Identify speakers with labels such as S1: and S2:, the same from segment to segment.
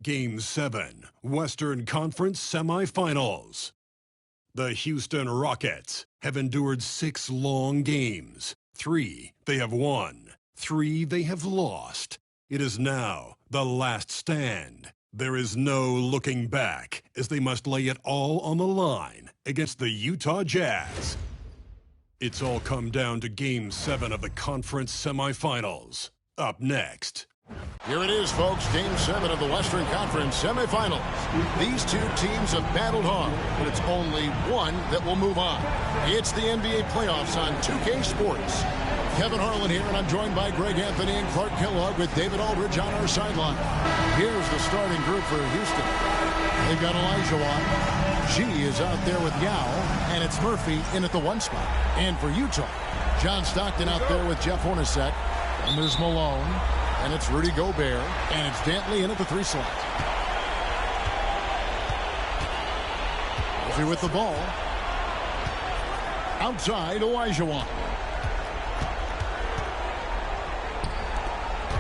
S1: Game 7, Western Conference Semifinals. The Houston Rockets have endured 6 long games. 3 they have won, 3 they have lost. It is now the last stand. There is no looking back as they must lay it all on the line against the Utah Jazz. It's all come down to Game 7 of the conference semifinals. Up next.
S2: Here it is, folks. Game 7 of the Western Conference semifinals. These two teams have battled hard, but it's only one that will move on. It's the NBA playoffs on 2K Sports. Kevin Harlan here, and I'm joined by Greg Anthony and Clark Kellogg with David Aldridge on our sideline. Here's the starting group for Houston. They've got Olajuwon. G is out there with Yao, and it's Murphy in at the 1 spot. And for Utah, John Stockton out there with Jeff Hornacek. And there's Malone. And it's Rudy Gobert, and it's Dantley in at the 3 slot. Murphy with the ball. Outside, Olajuwon.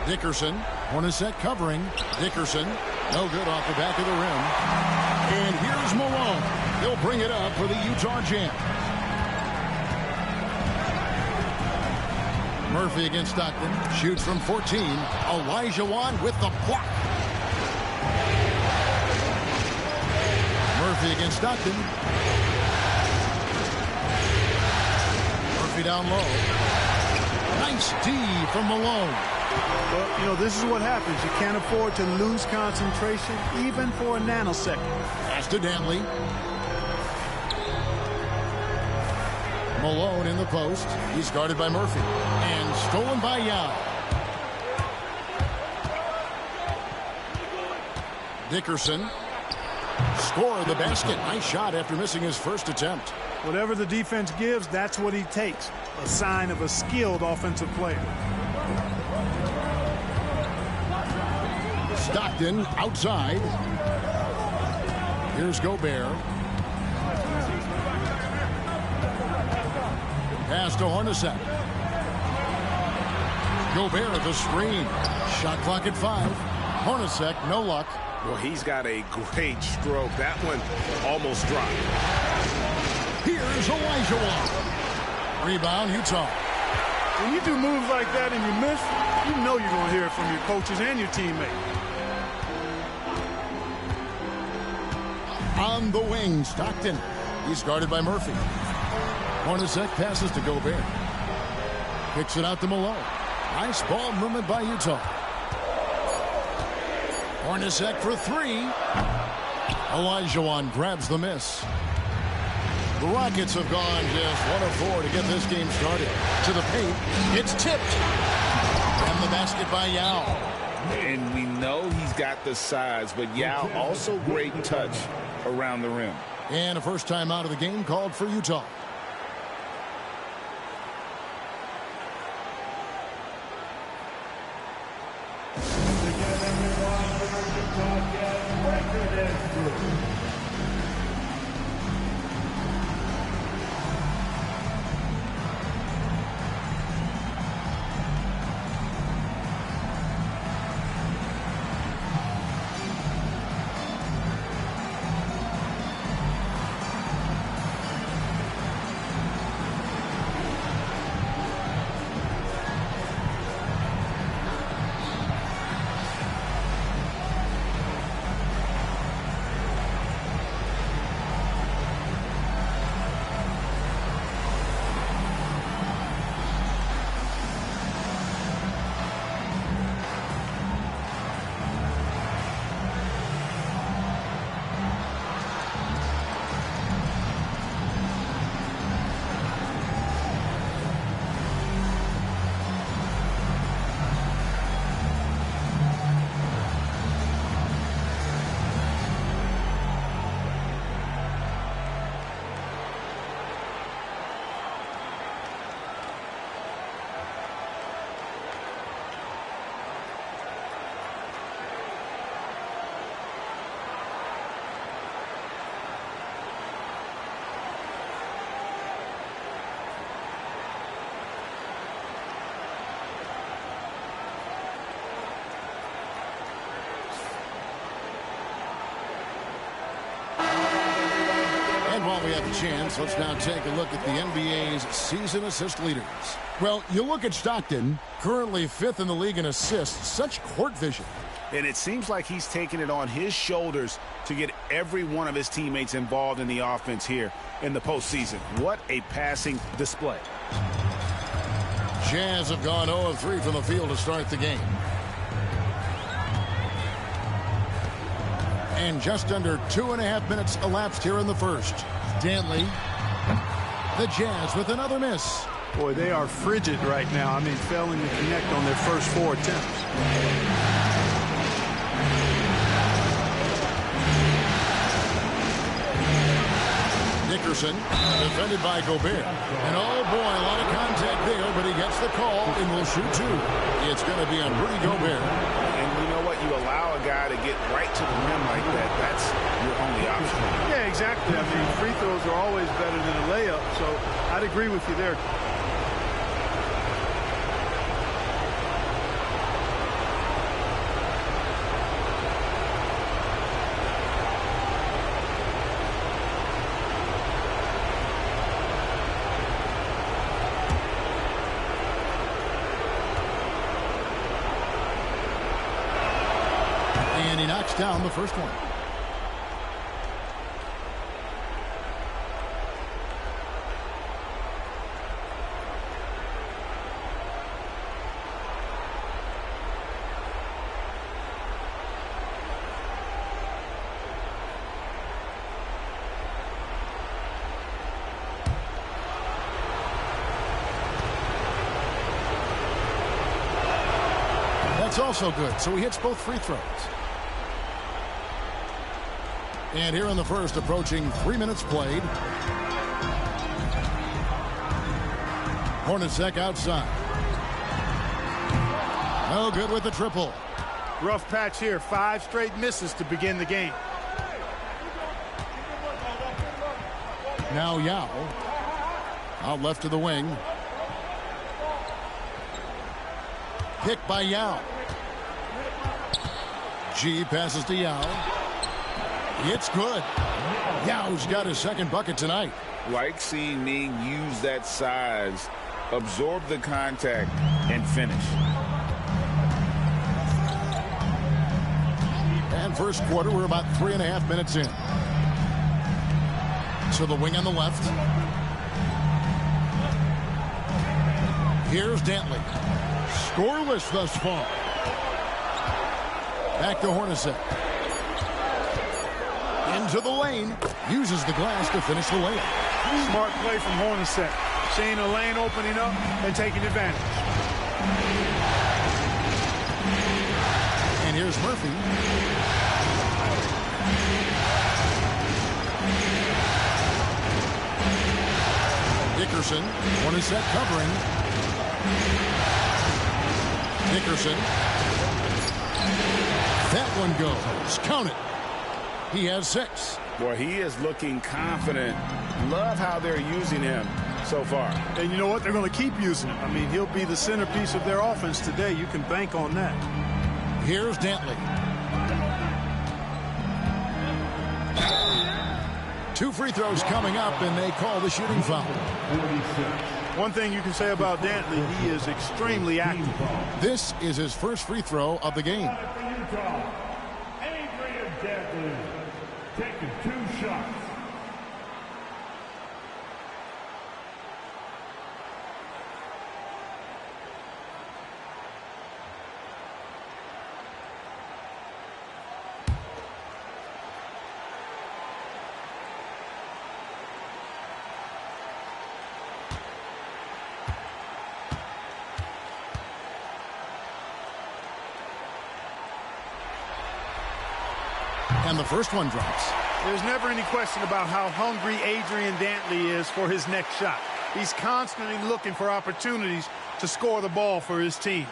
S2: Dickerson, Hornacek covering. Dickerson, no good off the back of the rim. And here's Malone. He'll bring it up for the Utah Jazz. Murphy against Stockton. Shoots from 14. Olajuwon with the block. Murphy against Stockton. Murphy down low. Nice D from Malone.
S3: Well, you know, this is what happens. You can't afford to lose concentration, even for a nanosecond.
S2: Pass to Dantley. Malone in the post. He's guarded by Murphy. And stolen by Yao. Dickerson. Score the basket. Nice shot after missing his first attempt.
S3: Whatever the defense gives, that's what he takes. A sign of a skilled offensive player.
S2: Stockton outside. Here's Gobert. Pass to Hornacek. Gobert at the screen. Shot clock at 5. Hornacek, no luck.
S4: Well, he's got a great stroke. That one almost dropped.
S2: Here's Olajuwon. Rebound, Utah.
S3: When you do moves like that and you miss, you know you're going to hear it from your coaches and your teammates.
S2: On the wing, Stockton. He's guarded by Murphy. Hornacek passes to Gobert. Kicks it out to Malone. Nice ball movement by Utah. Hornacek for 3. Olajuwon grabs the miss. The Rockets have gone just 1 of 4 to get this game started. To the paint. It's tipped. And the basket by Yao.
S4: And we know he's got the size, but Yao also great touch around the rim.
S2: And a first time out of the game called for Utah. we have a chance, let's now take a look at the NBA's season assist leaders. Well, you look at Stockton, currently 5th in the league in assists. Such court vision.
S4: And it seems like he's taking it on his shoulders to get every one of his teammates involved in the offense here in the postseason. What a passing display.
S2: Jazz have gone 0 of 3 from the field to start the game. And just under 2.5 minutes elapsed here in the first. Dantley, the Jazz with another miss.
S3: Boy, they are frigid right now. I mean, failing to connect on their first 4 attempts.
S2: Dickerson, defended by Gobert. And oh boy, a lot of contact there, but he gets the call and will shoot 2. It's going to be on Rudy Gobert.
S4: And you know what? You allow a guy to get right to the rim like that. That's your only option.
S3: Yeah, exactly. I mean, free throws are always better than a layup, so I'd agree with you there.
S2: And he knocks down the first one. That's also good, so he hits both free throws. And here in the first, approaching 3 minutes played. Hornacek outside. No good with the triple.
S3: Rough patch here. 5 straight misses to begin the game.
S2: Now Yao. Out left to the wing. Pick by Yao. G passes to Yao. It's good. Yao's got his second bucket tonight.
S4: Like seeing Ming use that size, absorb the contact, and finish.
S2: And first quarter, we're about 3.5 minutes in. To the wing on the left. Here's Dantley. Scoreless thus far. Back to Hornacek. Into the lane. Uses the glass to finish the layup.
S3: Smart play from Hornacek. Seeing a lane opening up and taking advantage.
S2: And here's Murphy. Dickerson. Hornacek covering. Dickerson. That one goes. Count it. He has 6.
S4: Boy, he is looking confident. Love how they're using him so far.
S3: And you know what? They're going to keep using him. I mean, he'll be the centerpiece of their offense today. You can bank on that.
S2: Here's Dantley. 2 free throws coming up, and they call the shooting foul.
S3: One thing you can say about Dantley, he is extremely active.
S2: This is his first free throw of the game.
S5: Taking 2 shots.
S2: And the first one drops.
S3: There's never any question about how hungry Adrian Dantley is for his next shot. He's constantly looking for opportunities to score the ball for his team.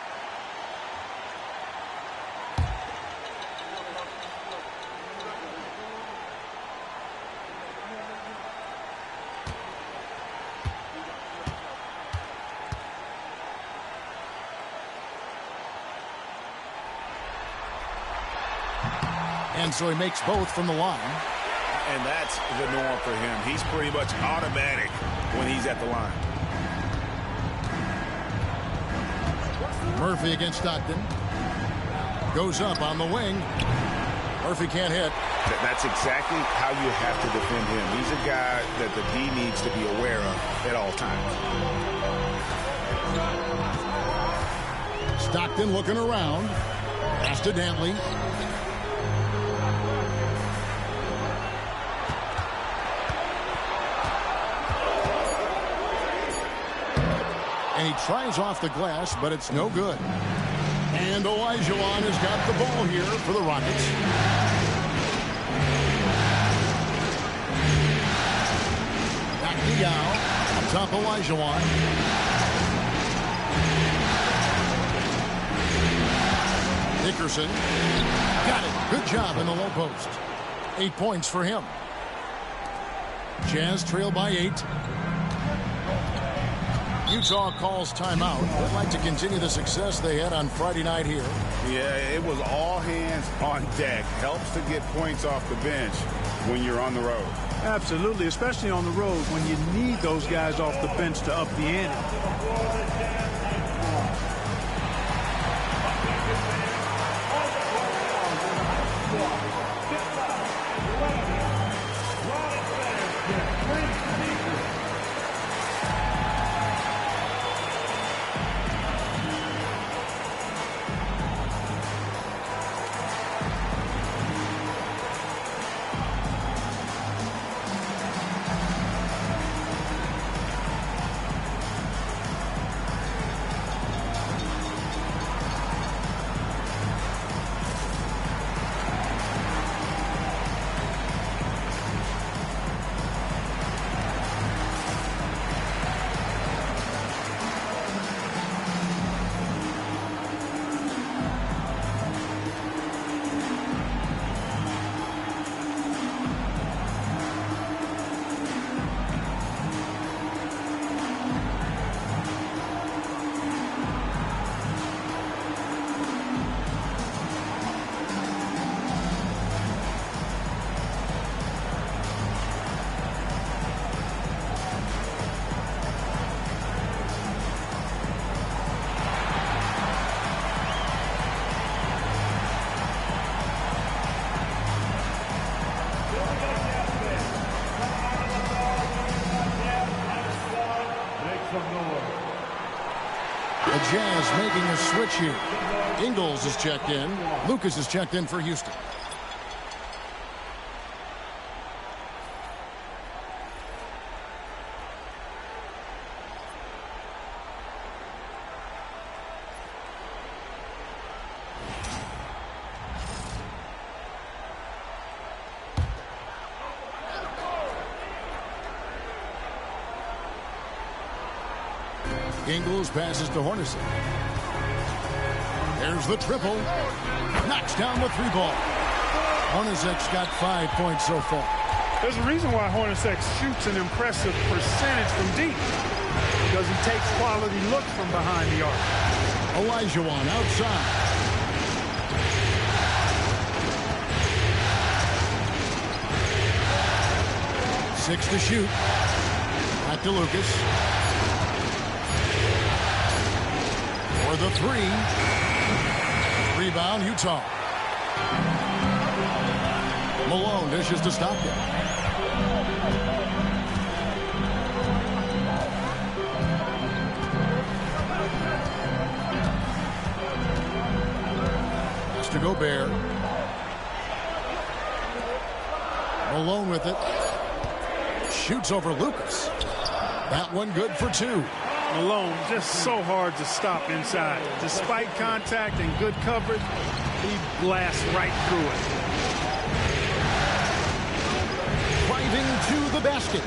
S2: And so he makes both from the line.
S4: And that's the norm for him. He's pretty much automatic when he's at the line.
S2: Murphy against Stockton. Goes up on the wing. Murphy can't hit.
S4: That's exactly how you have to defend him. He's a guy that the D needs to be aware of at all times.
S2: Stockton looking around. Pass to Dantley. And he tries off the glass, but it's no good. And Olajuwon has got the ball here for the Rockets. Back to Yao. On top of Olajuwon. Dickerson. Got it. Good job in the low post. 8 points for him. Jazz trail by 8. Utah calls timeout. They'd like to continue the success they had on Friday night here.
S4: Yeah, it was all hands on deck. Helps to get points off the bench when you're on the road.
S3: Absolutely, especially on the road when you need those guys off the bench to up the ante.
S2: The Jazz making a switch here. Ingles is checked in. Lucas is checked in for Houston. Ingles passes to Hornacek. There's the triple. Knocks down the 3-ball. Hornacek's got 5 points so far.
S3: There's a reason why Hornacek shoots an impressive percentage from deep. Because he takes quality looks from behind the arc.
S2: Olajuwon outside. Six to shoot. Back to Lucas. For the 3. Rebound, Utah. Malone dishes to Stockton. Pass to Gobert. Malone with it. Shoots over Lucas. That one good for 2.
S3: Malone just so hard to stop inside. Despite contact and good coverage, he blasts right through it.
S2: Driving to the basket.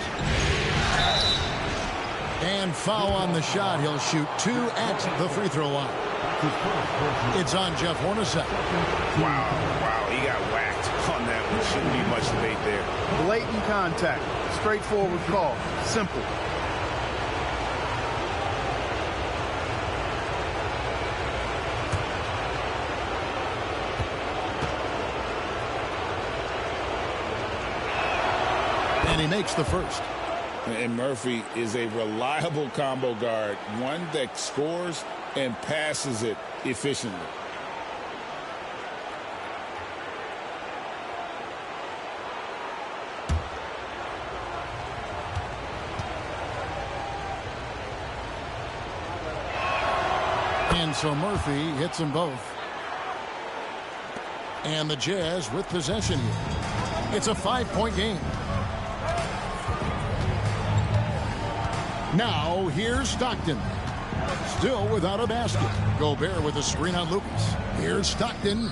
S2: And foul on the shot. He'll shoot 2 at the free throw line. It's on Jeff Hornacek.
S4: Wow, he got whacked on that one. Shouldn't be much debate there.
S3: Blatant contact. Straightforward call. Simple.
S2: And he makes the first.
S4: And Murphy is a reliable combo guard, one that scores and passes it efficiently.
S2: And so Murphy hits them both. And the Jazz with possession here. It's a 5-point game. Now here's Stockton. Still without a basket. Gobert with a screen on Lucas. Here's Stockton.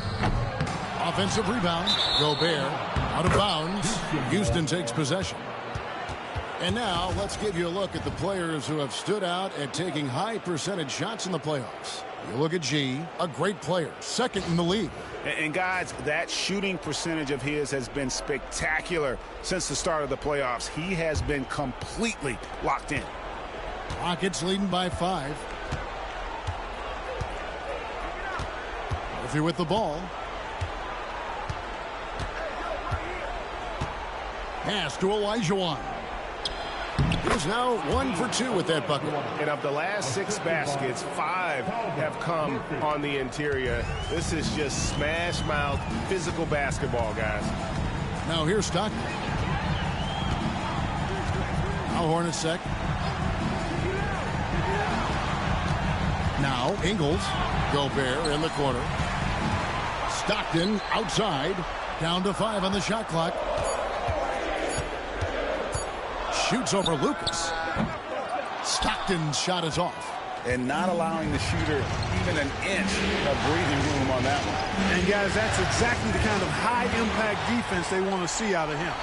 S2: Offensive rebound. Gobert out of bounds. Houston takes possession. And now let's give you a look at the players who have stood out at taking high percentage shots in the playoffs. You look at G, a great player, second in the league.
S4: And guys, that shooting percentage of his has been spectacular since the start of the playoffs. He has been completely locked in.
S2: Rockets leading by 5. Murphy with the ball. Pass to Olajuwon. He's now 1 for 2 with that bucket.
S5: And of the last 6 baskets, 5 have come on the interior. This is just smash mouth physical basketball, guys.
S2: Now here's Stockton. Now Hornacek. Now Ingles. Gobert in the corner. Stockton outside. Down to 5 on the shot clock. Shoots over Lucas. Stockton's shot is off.
S4: And not allowing the shooter even an inch of breathing room on that one.
S3: And guys, that's exactly the kind of high-impact defense they want to see out of him.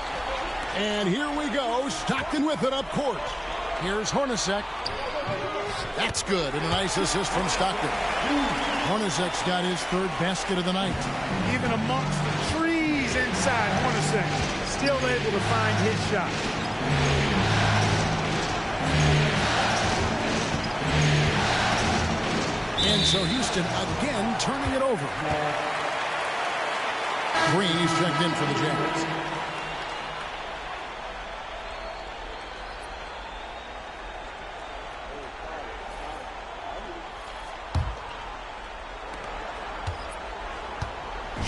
S2: And here we go. Stockton with it up court. Here's Hornacek. That's good. And a nice assist from Stockton. Hornacek's got his 3rd basket of the night.
S3: Even amongst the trees inside, Hornacek still able to find his shot.
S2: And so Houston again turning it over. Green is checked in for the Jazz.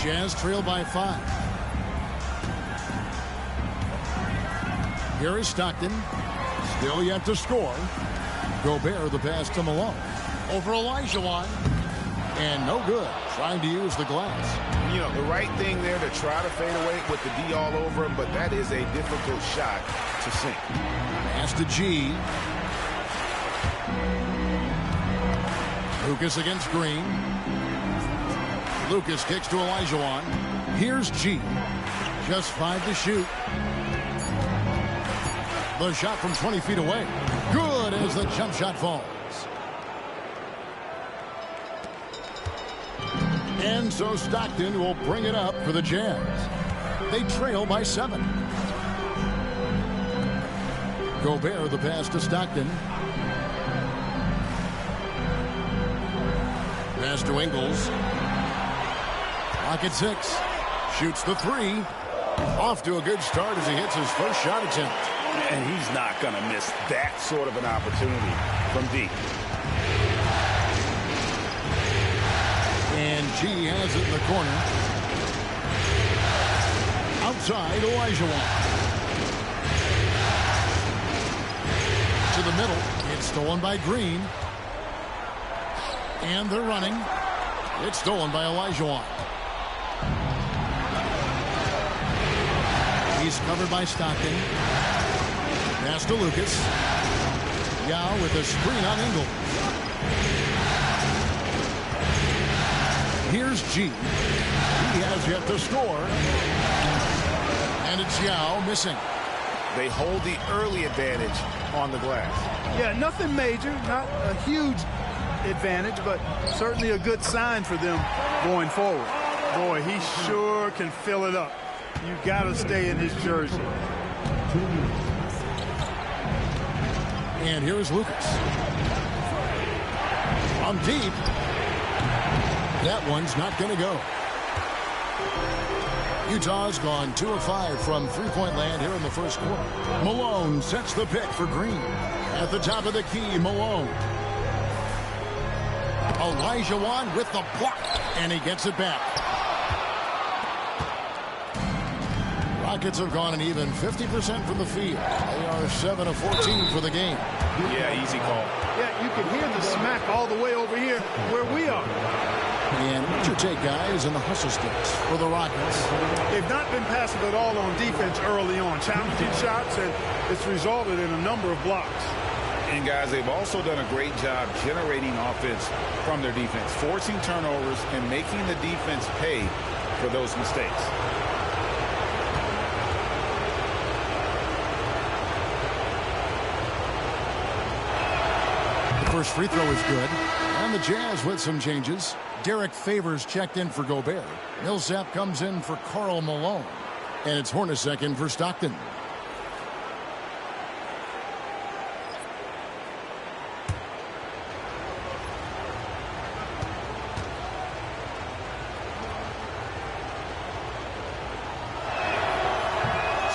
S2: Jazz trail by 5. Here is Stockton. Still yet to score. Gobert the pass to Malone. Over Olajuwon. And no good. Trying to use the glass.
S5: You know, the right thing there to try to fade away with the D all over him, but that is a difficult shot to sink.
S2: Pass to G. Lucas against Green. Lucas kicks to Olajuwon. Here's G. Just 5 to shoot. The shot from 20 feet away. Good as the jump shot falls. And so Stockton will bring it up for the Jazz. They trail by 7. Gobert the pass to Stockton. Pass to Ingles. Clock at 6. Shoots the 3. Off to a good start as he hits his first shot attempt.
S4: And he's not going to miss that sort of an opportunity from deep.
S2: And G has it in the corner. Outside, Olajuwon. To the middle. It's stolen by Green. And they're running. It's stolen by Olajuwon. He's covered by Stockton. Pass to Lucas. Yao with a screen on Ingles. Here's G. He has yet to score. And it's Yao missing.
S5: They hold the early advantage on the glass.
S3: Yeah, nothing major, not a huge advantage, but certainly a good sign for them going forward. Boy, he sure can fill it up. You got to stay in his jersey.
S2: And here is Lucas. From deep. That one's not going to go. Utah's gone 2 of 5 from three-point land here in the first quarter. Malone sets the pick for Green. At the top of the key, Malone. Olajuwon with the block, and he gets it back. Rockets have gone an even 50% from the field. They are 7 of 14 for the game.
S4: Yeah, easy call.
S3: Yeah, you can hear the smack all the way over here where we are.
S2: And what's your take, guys, in the hustle sticks for the Rockets?
S3: They've not been passive at all on defense early on. Challenging shots, and it's resulted in a number of blocks.
S4: And, guys, they've also done a great job generating offense from their defense, forcing turnovers and making the defense pay for those mistakes.
S2: The first free throw is good. And the Jazz with some changes. Derek Favors checked in for Gobert. Millsap comes in for Karl Malone. And it's Hornacek in for Stockton.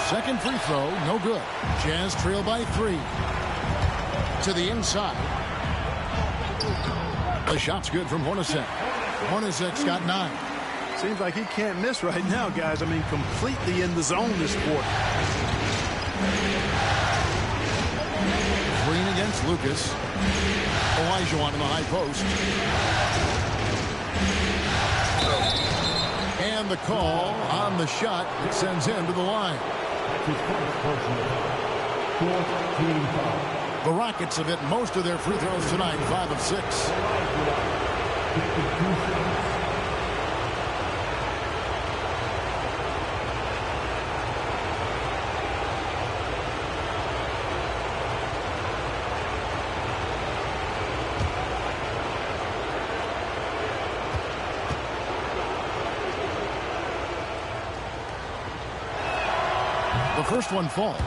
S2: Second free throw, no good. Jazz trail by 3. To the inside. The shot's good from Hornacek. Hornacek's got 9.
S3: Seems like he can't miss right now, guys. I mean, completely in the zone this quarter.
S2: Green against Lucas. Olajuwon in the high post. And the call on the shot. It sends him to the line. The Rockets have hit most of their free throws tonight, 5 of 6. The first one falls.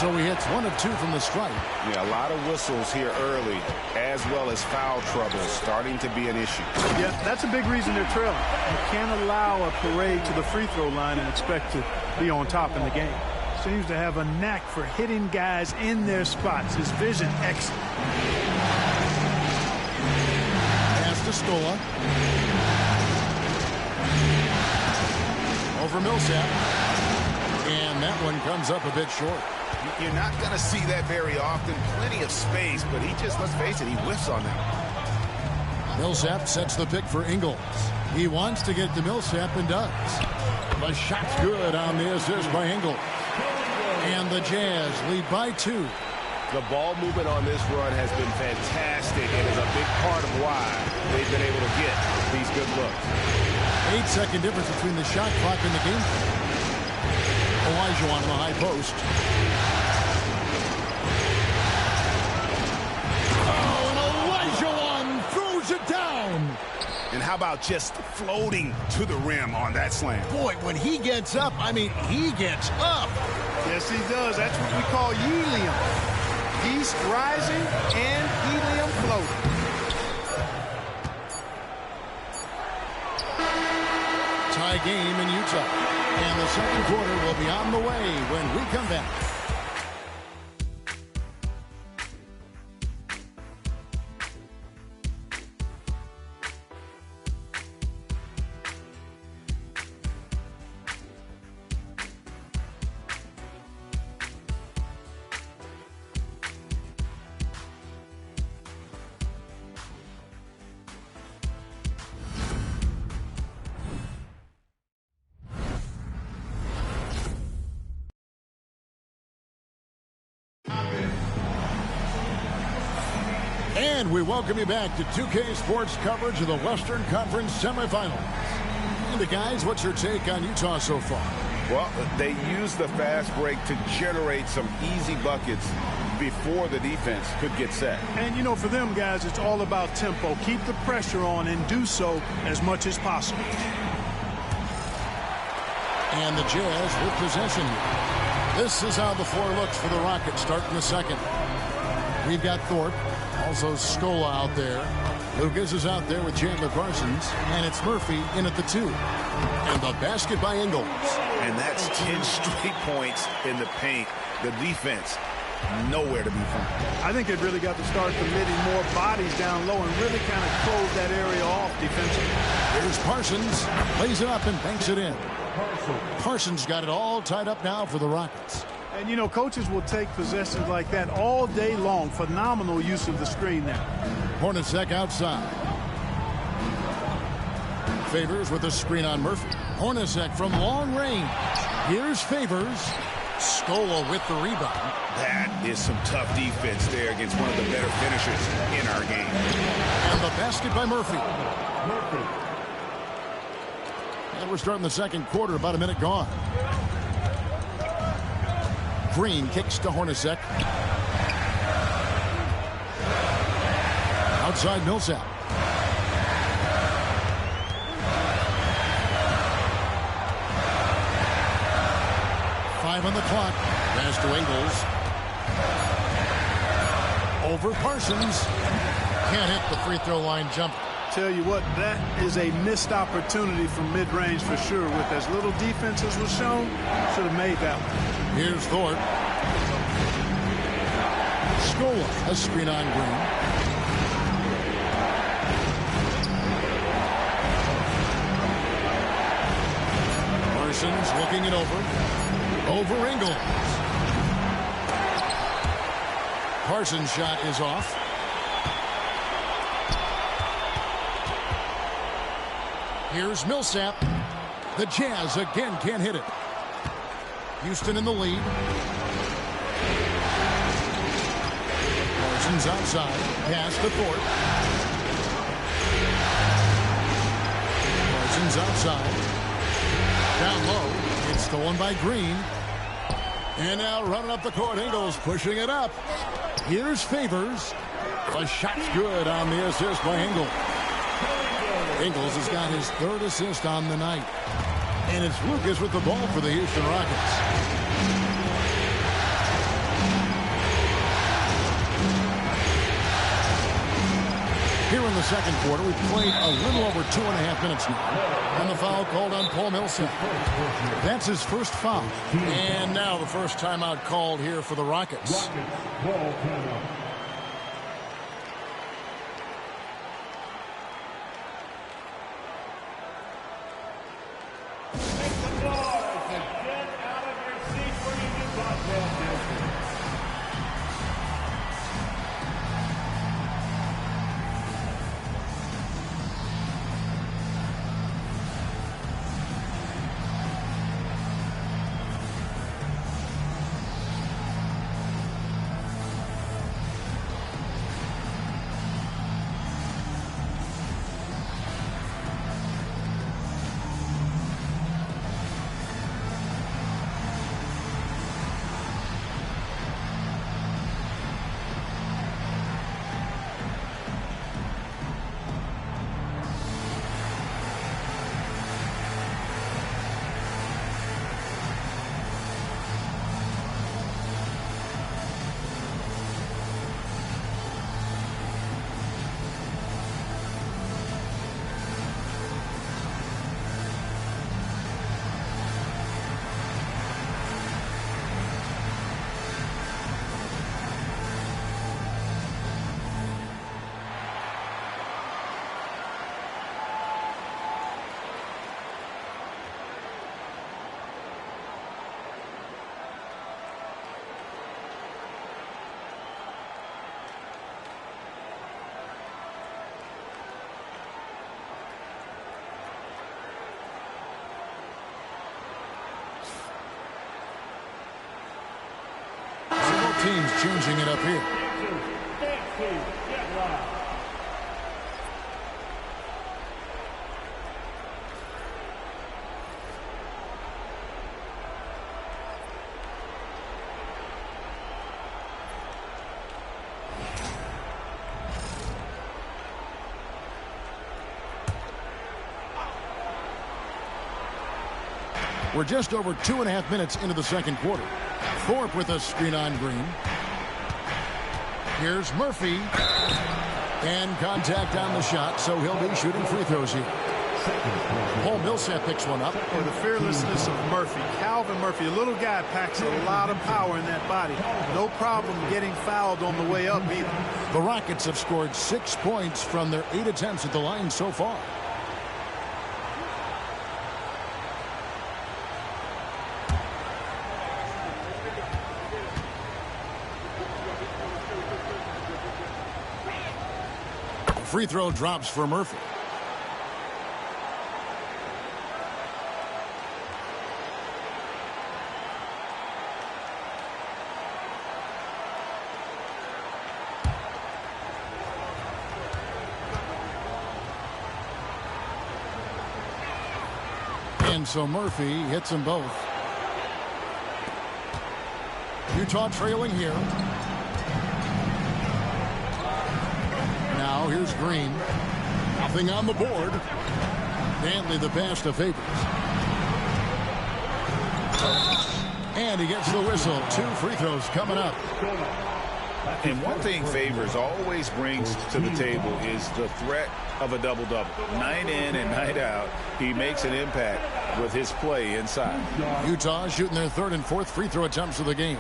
S2: So he hits 1 of 2 from the stripe.
S4: Yeah, a lot of whistles here early, as well as foul trouble starting to be an issue.
S3: Yeah, that's a big reason they're trailing. You can't allow a parade to the free throw line and expect to be on top in the game. Seems to have a knack for hitting guys in their spots. His vision excellent.
S2: Pass to Stola. Over Millsap. And that one comes up a bit short.
S4: You're not going to see that very often. Plenty of space, but he just, let's face it, he whiffs on that.
S2: Millsap sets the pick for Ingles. He wants to get to Millsap and does. The shot's good on the assist by Ingles. And the Jazz lead by 2.
S5: The ball movement on this run has been fantastic and is a big part of why they've been able to get these good looks.
S2: 8-second difference between the shot clock and the game clock. Olajuwon on the high post. Oh, and Olajuwon throws it down.
S4: And how about just floating to the rim on that slam?
S2: Boy, when he gets up, I mean, he gets up.
S3: Yes, he does. That's what we call helium. East rising and helium floating.
S2: Tie game in Utah. And the second quarter will be on the way when we come back. And we welcome you back to 2K Sports coverage of the Western Conference Semifinals. And guys, what's your take on Utah so far?
S5: Well, they use the fast break to generate some easy buckets
S4: before the defense could get set.
S3: And, you know, for them guys, it's all about tempo. Keep the pressure on and do so as much as possible.
S2: And the Jazz with possession. This is how the floor looks for the Rockets starting the second. We've got Thorpe, also Scola out there. Lucas is out there with Chandler Parsons, and it's Murphy in at the 2. And the basket by Ingles.
S4: And that's 10 straight points in the paint. The defense, nowhere to be found.
S3: I think they've really got to start committing more bodies down low and really kind of close that area off defensively.
S2: Here's Parsons, lays it up and banks it in. Parsons got it all tied up now for the Rockets.
S3: And, you know, coaches will take possessions like that all day long. Phenomenal use of the screen there.
S2: Hornacek outside. Favors with a screen on Murphy. Hornacek from long range. Here's Favors. Scola with the rebound.
S4: That is some tough defense there against one of the better finishers in our game.
S2: And the basket by Murphy. And we're starting the second quarter, about a minute gone. Green kicks to Hornacek. Outside Millsap. Five on the clock. Pass to Ingles. Over Parsons. Can't hit the free throw line jumper.
S3: Tell you what, that is a missed opportunity from mid-range for sure. With as little defense as was shown, should have made that one.
S2: Here's Thorpe. Scola, a screen on Green. Parsons looking it over. Over Ingles. Parsons' shot is off. Here's Millsap. The Jazz again can't hit it. Houston in the lead. Parsons outside. Pass to Thorpe. Parsons outside. Down low. It's stolen by Green. And now running up the court. Ingles pushing it up. Here's Favors. A shot's good on the assist by Ingles. Ingles has got his third assist on the night. And it's Lucas with the ball for the Houston Rockets. Here in the second quarter, we've played a little over 2.5 minutes now. And the foul called on Paul Millsap. That's his first foul. And now the first timeout called here for the Rockets. Teams changing it up here. We're just over 2.5 minutes into the second quarter. Thorpe with a screen on Green. Here's Murphy. And contact on the shot, so he'll be shooting free throws here. Paul Millsap picks one up.
S3: The fearlessness of Murphy. Calvin Murphy, a little guy, packs a lot of power in that body. No problem getting fouled on the way up either.
S2: The Rockets have scored 6 points from their 8 attempts at the line so far. Free throw drops for Murphy. And so Murphy hits them both. Utah trailing here. Now here's Green. Nothing on the board. Dantley the pass to Favors. And he gets the whistle. 2 free throws coming up.
S4: And one thing Favors always brings to the table is the threat of a double-double. Night in and night out, he makes an impact with his play inside.
S2: Utah shooting their 3rd and 4th free throw attempts of the game.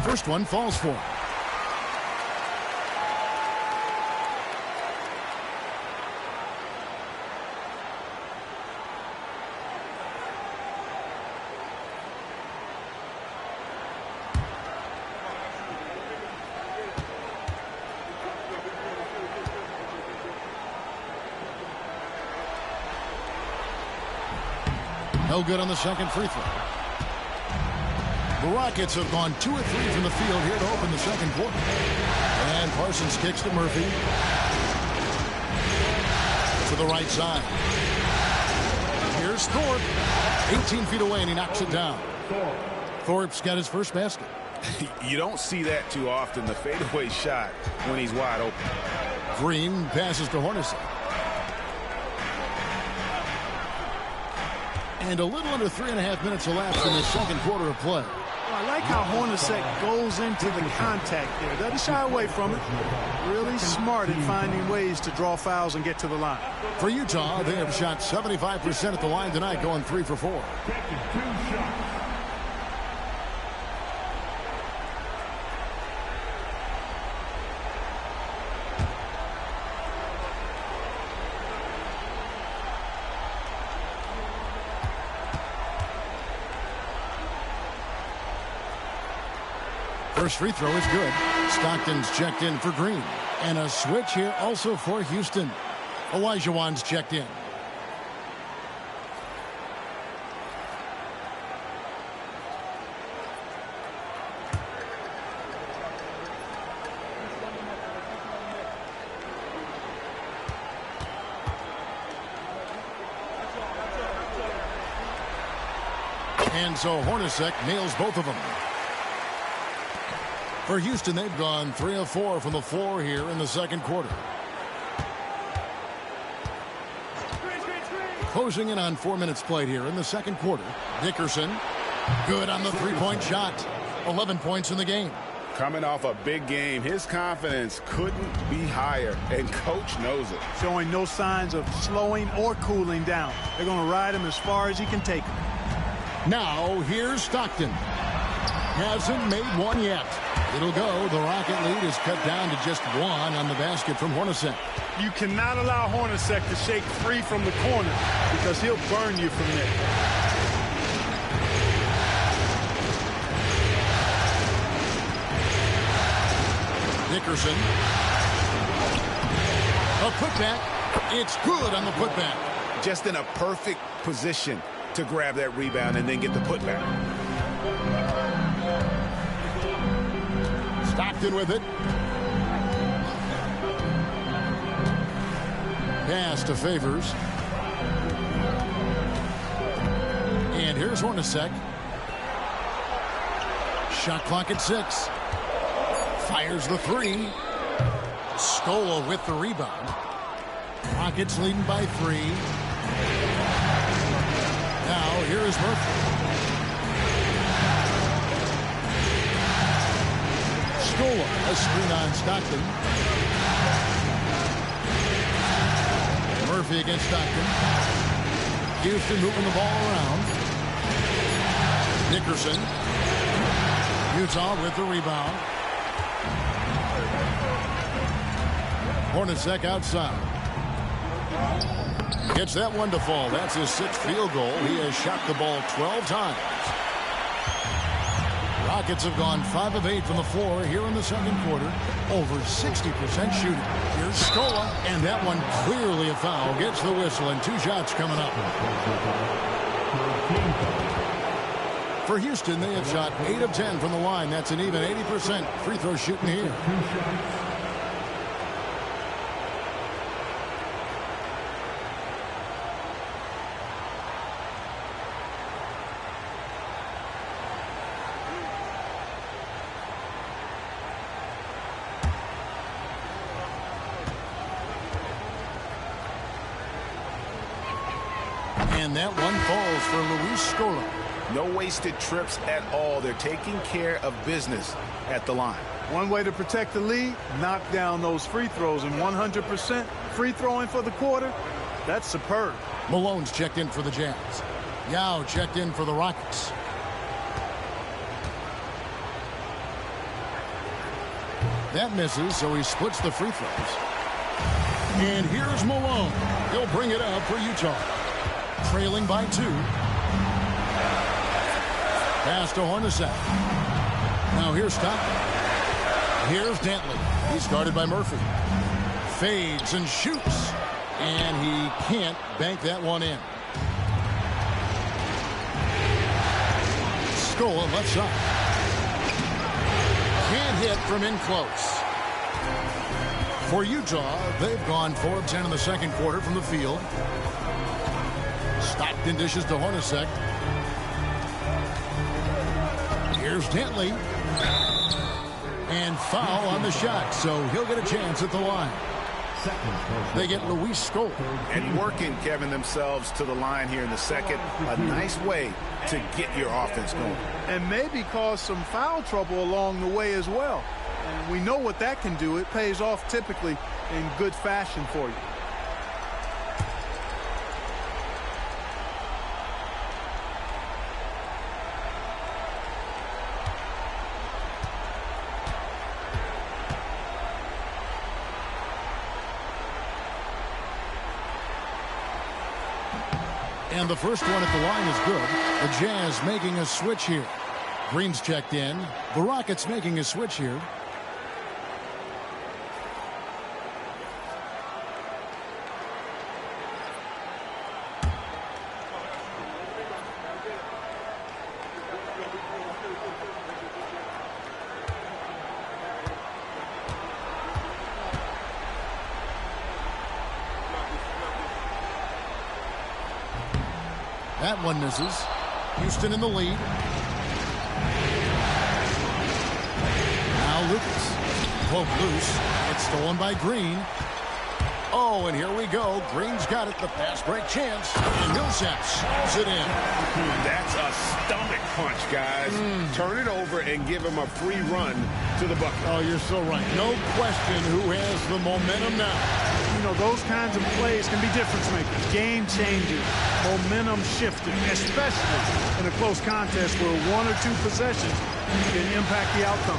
S2: First one falls for him. No good on the second free throw. The Rockets have gone 2 of 3 from the field here to open the second quarter. And Parsons kicks to Murphy. To the right side. Here's Thorpe. 18 feet away and he knocks it down. Thorpe's got his first basket.
S4: You don't see that too often, the fadeaway shot when he's wide open.
S2: Green passes to Hornacek. And a little under 3.5 minutes elapsed in the second quarter of play.
S3: I like how Hornacek goes into the contact there. Doesn't shy away from it. Really smart at finding ways to draw fouls and get to the line.
S2: For Utah, they have shot 75% at the line tonight, going 3 for 4. First free throw is good. Stockton's checked in for Green. And a switch here also for Houston. Olajuwon's checked in. And so Hornacek nails both of them. For Houston, they've gone 3 of 4 from the floor here in the second quarter. Closing in on 4 minutes played here in the second quarter. Dickerson, good on the three-point shot. 11 points in the game.
S4: Coming off a big game, his confidence couldn't be higher, and coach knows it.
S3: Showing no signs of slowing or cooling down. They're going to ride him as far as he can take him.
S2: Now, here's Stockton. Hasn't made one yet. It'll go. The Rocket lead is cut down to just 1 on the basket from Hornacek.
S3: You cannot allow Hornacek to shake free from the corner because he'll burn you from there.
S2: Dickerson. A putback. It's good on the putback.
S4: Just in a perfect position to grab that rebound and then get the putback.
S2: Stockton with it. Pass to Favors. And here's Hornacek. Shot clock at 6. Fires the 3. Scola with the rebound. Rockets leading by 3. Now here is Murphy. Scola, a screen on Stockton. Murphy against Stockton. Houston moving the ball around. Dickerson. Utah with the rebound. Hornacek outside. Gets that one to fall. That's his 6th field goal. He has shot the ball 12 times. Rockets have gone 5 of 8 from the floor here in the second quarter. Over 60% shooting. Here's Scola, and that one clearly a foul. Gets the whistle, and 2 shots coming up. For Houston, they have shot 8 of 10 from the line. That's an even 80% free throw shooting here. And that one falls for Luis Scola.
S4: No wasted trips at all. They're taking care of business at the line.
S3: One way to protect the lead, knock down those free throws, and 100% free throwing for the quarter, that's superb.
S2: Malone's checked in for the Jazz. Yao checked in for the Rockets. That misses, so he splits the free throws. And here's Malone. He'll bring it up for Utah. Trailing by 2. Pass to Hornacek. Now here's Stockton. Here's Dantley. He's guarded by Murphy. Fades and shoots. And he can't bank that one in. Scola left side. Can't hit from in close. For Utah, they've gone 4 of 10 in the second quarter from the field. Stockton dishes to Hornacek. Here's Dantley. And foul on the shot, so he'll get a chance at the line. They get Luis Scola.
S4: And working, Kevin, themselves to the line here in the second. A nice way to get your offense going.
S3: And maybe cause some foul trouble along the way as well. And we know what that can do. It pays off typically in good fashion for you.
S2: And the first one at the line is good. The Jazz making a switch here. Green's checked in. The Rockets making a switch here. That one misses. Houston in the lead. Now Lucas. Poke loose. It's stolen by Green. Oh, and here we go. Green's got it. The fast break chance. And Millsap shoots it in.
S5: That's a stomach punch, guys. Turn it over and give him a free run to the bucket.
S2: Oh, you're so right. No question who has the momentum now.
S3: You know, those kinds of plays can be difference makers, game changers, momentum shifting, especially in a close contest where 1 or 2 possessions can impact the outcome.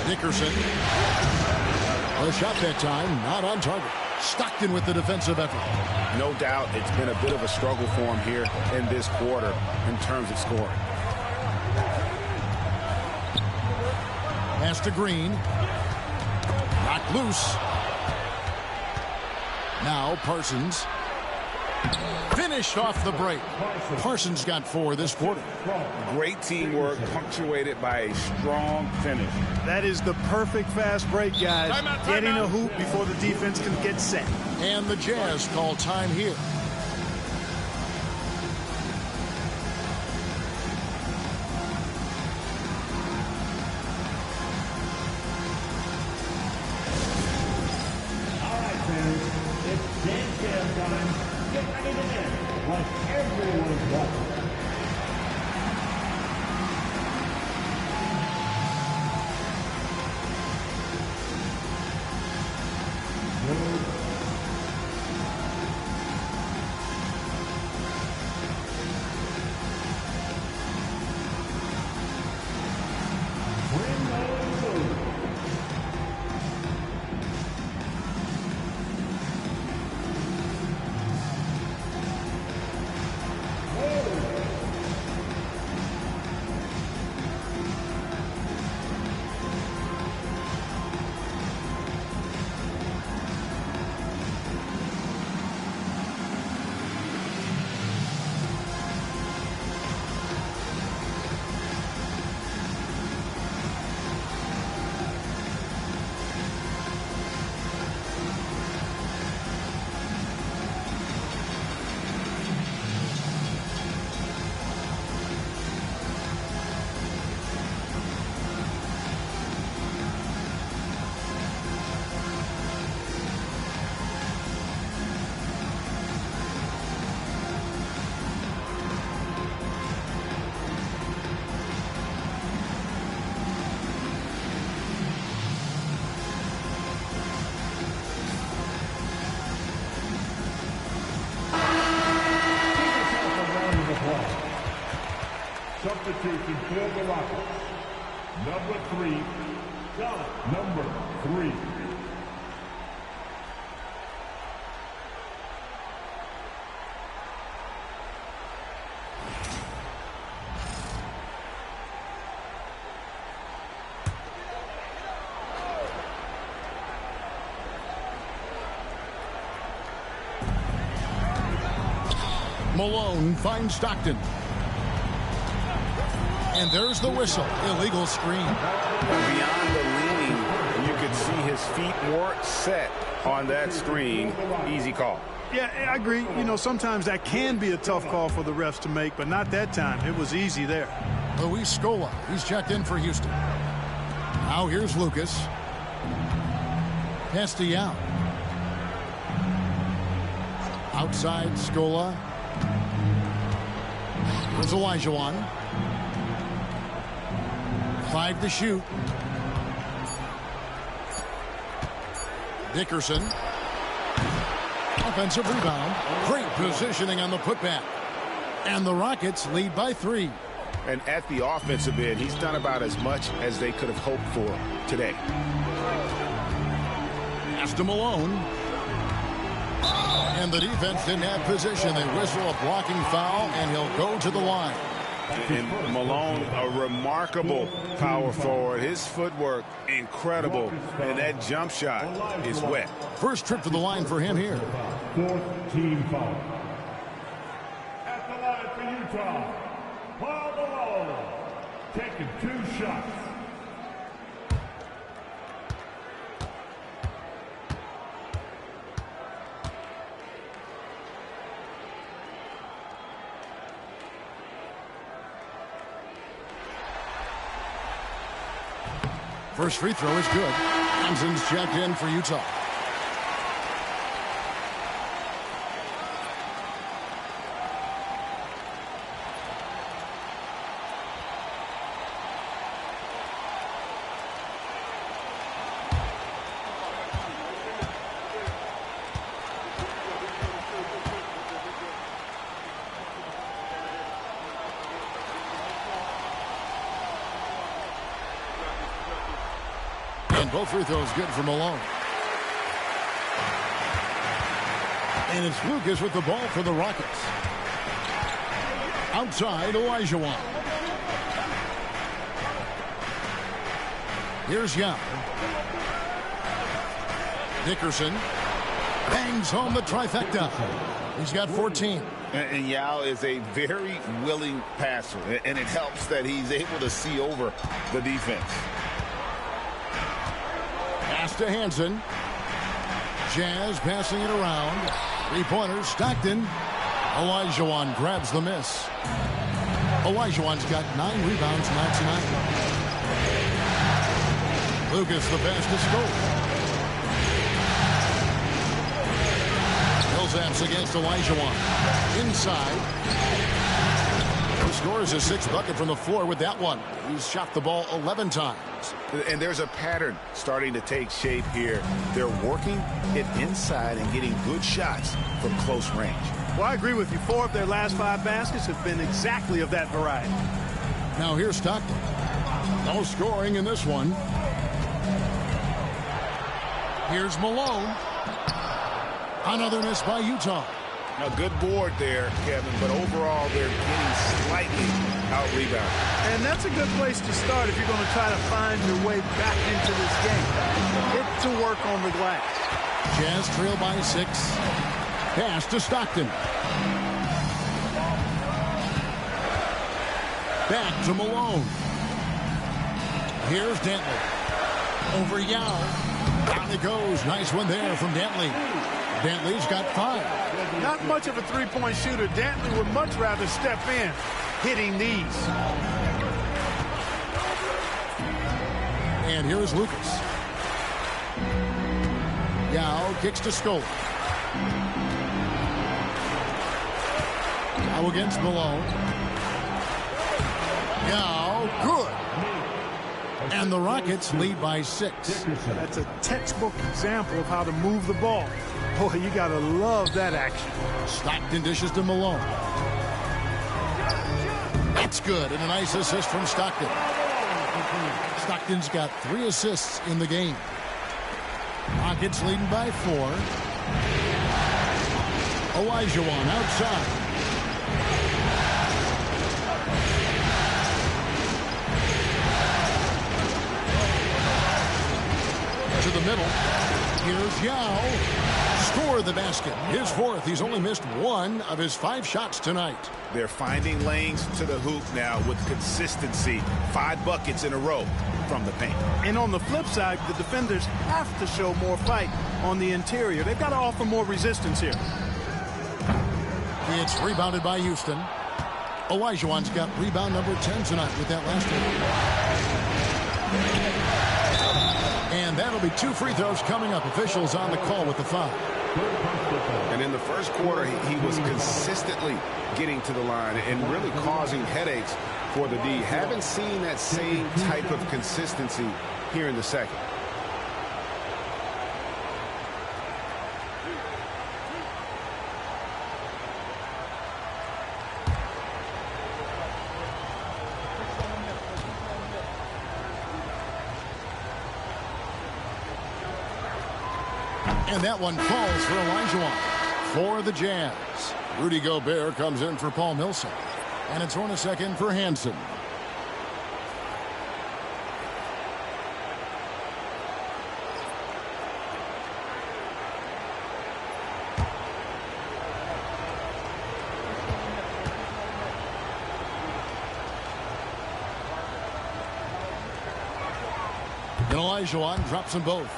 S2: Dickerson. A shot that time, not on target. Stockton with the defensive effort.
S4: No doubt it's been a bit of a struggle for him here in this quarter in terms of scoring.
S2: Pass to Green. Knocked loose. Now Parsons. Finished off the break. Parsons got 4 this quarter.
S4: Great teamwork punctuated by a strong finish.
S3: That is the perfect fast break, guys. Getting a hoop before the defense can get set.
S2: And the Jazz call time here.
S6: fans, it's dance jam time. Get ready to dance like everyone's watching. Substitution for the Rockets. Number 3, John. Number 3.
S2: Malone finds Stockton. And there's the whistle. Illegal screen.
S4: Beyond the leaning, you could see his feet more set on that screen. Easy call.
S3: Yeah, I agree. You know, sometimes that can be a tough call for the refs to make, but not that time. It was easy there.
S2: Luis Scola, he's checked in for Houston. Now here's Lucas. Pass to Yao. Outside Scola. Here's Olajuwon. 5 to shoot. Dickerson. Offensive rebound. Great positioning on the putback. And the Rockets lead by 3.
S4: And at the offensive end, he's done about as much as they could have hoped for today.
S2: Pass to Malone. And the defense didn't have position. They whistle a blocking foul, and he'll go to the line.
S4: And Malone, a remarkable power forward. His footwork, incredible. And that jump shot is wet.
S2: First trip to the line for him here.
S6: 4th team foul. At the line for Utah, Karl Malone, taking 2 shots.
S2: First free throw is good. Johnson's checked in for Utah. Both free throws good for Malone. And it's Lucas with the ball for the Rockets. Outside, Olajuwon. Here's Yao. Dickerson bangs home the trifecta. He's got 14.
S4: And Yao is a very willing passer. And it helps that he's able to see over the defense.
S2: Pass to Hansen. Jazz passing it around. 3-pointers, Stockton. Olajuwon grabs the miss. Olajuwon's got 9 rebounds now tonight. Lucas the pass to Scola. Pass against Olajuwon. Inside. He scores his 6th bucket from the floor with that one. He's shot the ball 11 times.
S4: And there's a pattern starting to take shape here. They're working it inside and getting good shots from close range.
S3: Well, I agree with you. 4 of their last 5 baskets have been exactly of that variety.
S2: Now here's Stockton. No scoring in this one. Here's Malone. Another miss by Utah.
S4: A good board there, Kevin, but overall they're getting slightly out-rebounded.
S3: And that's a good place to start if you're going to try to find your way back into this game. Get to work on the glass.
S2: Jazz trail by 6. Pass to Stockton. Back to Malone. Here's Dantley. Over Yao. Down it goes. Nice one there from Dantley. Dantley's got 5.
S3: Not much of a three-point shooter. Dantley would much rather step in, hitting these.
S2: And here's Lucas. Yao kicks to Scola. Yao against Malone. Yao, good. And the Rockets lead by 6.
S3: That's a textbook example of how to move the ball. Boy, you got to love that action.
S2: Stockton dishes to Malone. That's good, and a nice assist from Stockton. Stockton's got 3 assists in the game. Rockets leading by 4. Olajuwon outside. To the middle. Here's Yao. Score the basket. His 4th. He's only missed 1 of his 5 shots tonight.
S4: They're finding lanes to the hoop now with consistency. 5 buckets in a row from the paint.
S3: And on the flip side, the defenders have to show more fight on the interior. They've got to offer more resistance here.
S2: It's rebounded by Houston. Olajuwon's got rebound number 10 tonight with that last one. And that'll be 2 free throws coming up. Officials on the call with the foul.
S4: And in the first quarter, he was consistently getting to the line and really causing headaches for the D. Haven't seen that same type of consistency here in the second.
S2: And that one falls for Olajuwon. For the Jazz. Rudy Gobert comes in for Paul Millsap. And it's Hornacek in for Hansen. And Olajuwon drops them both.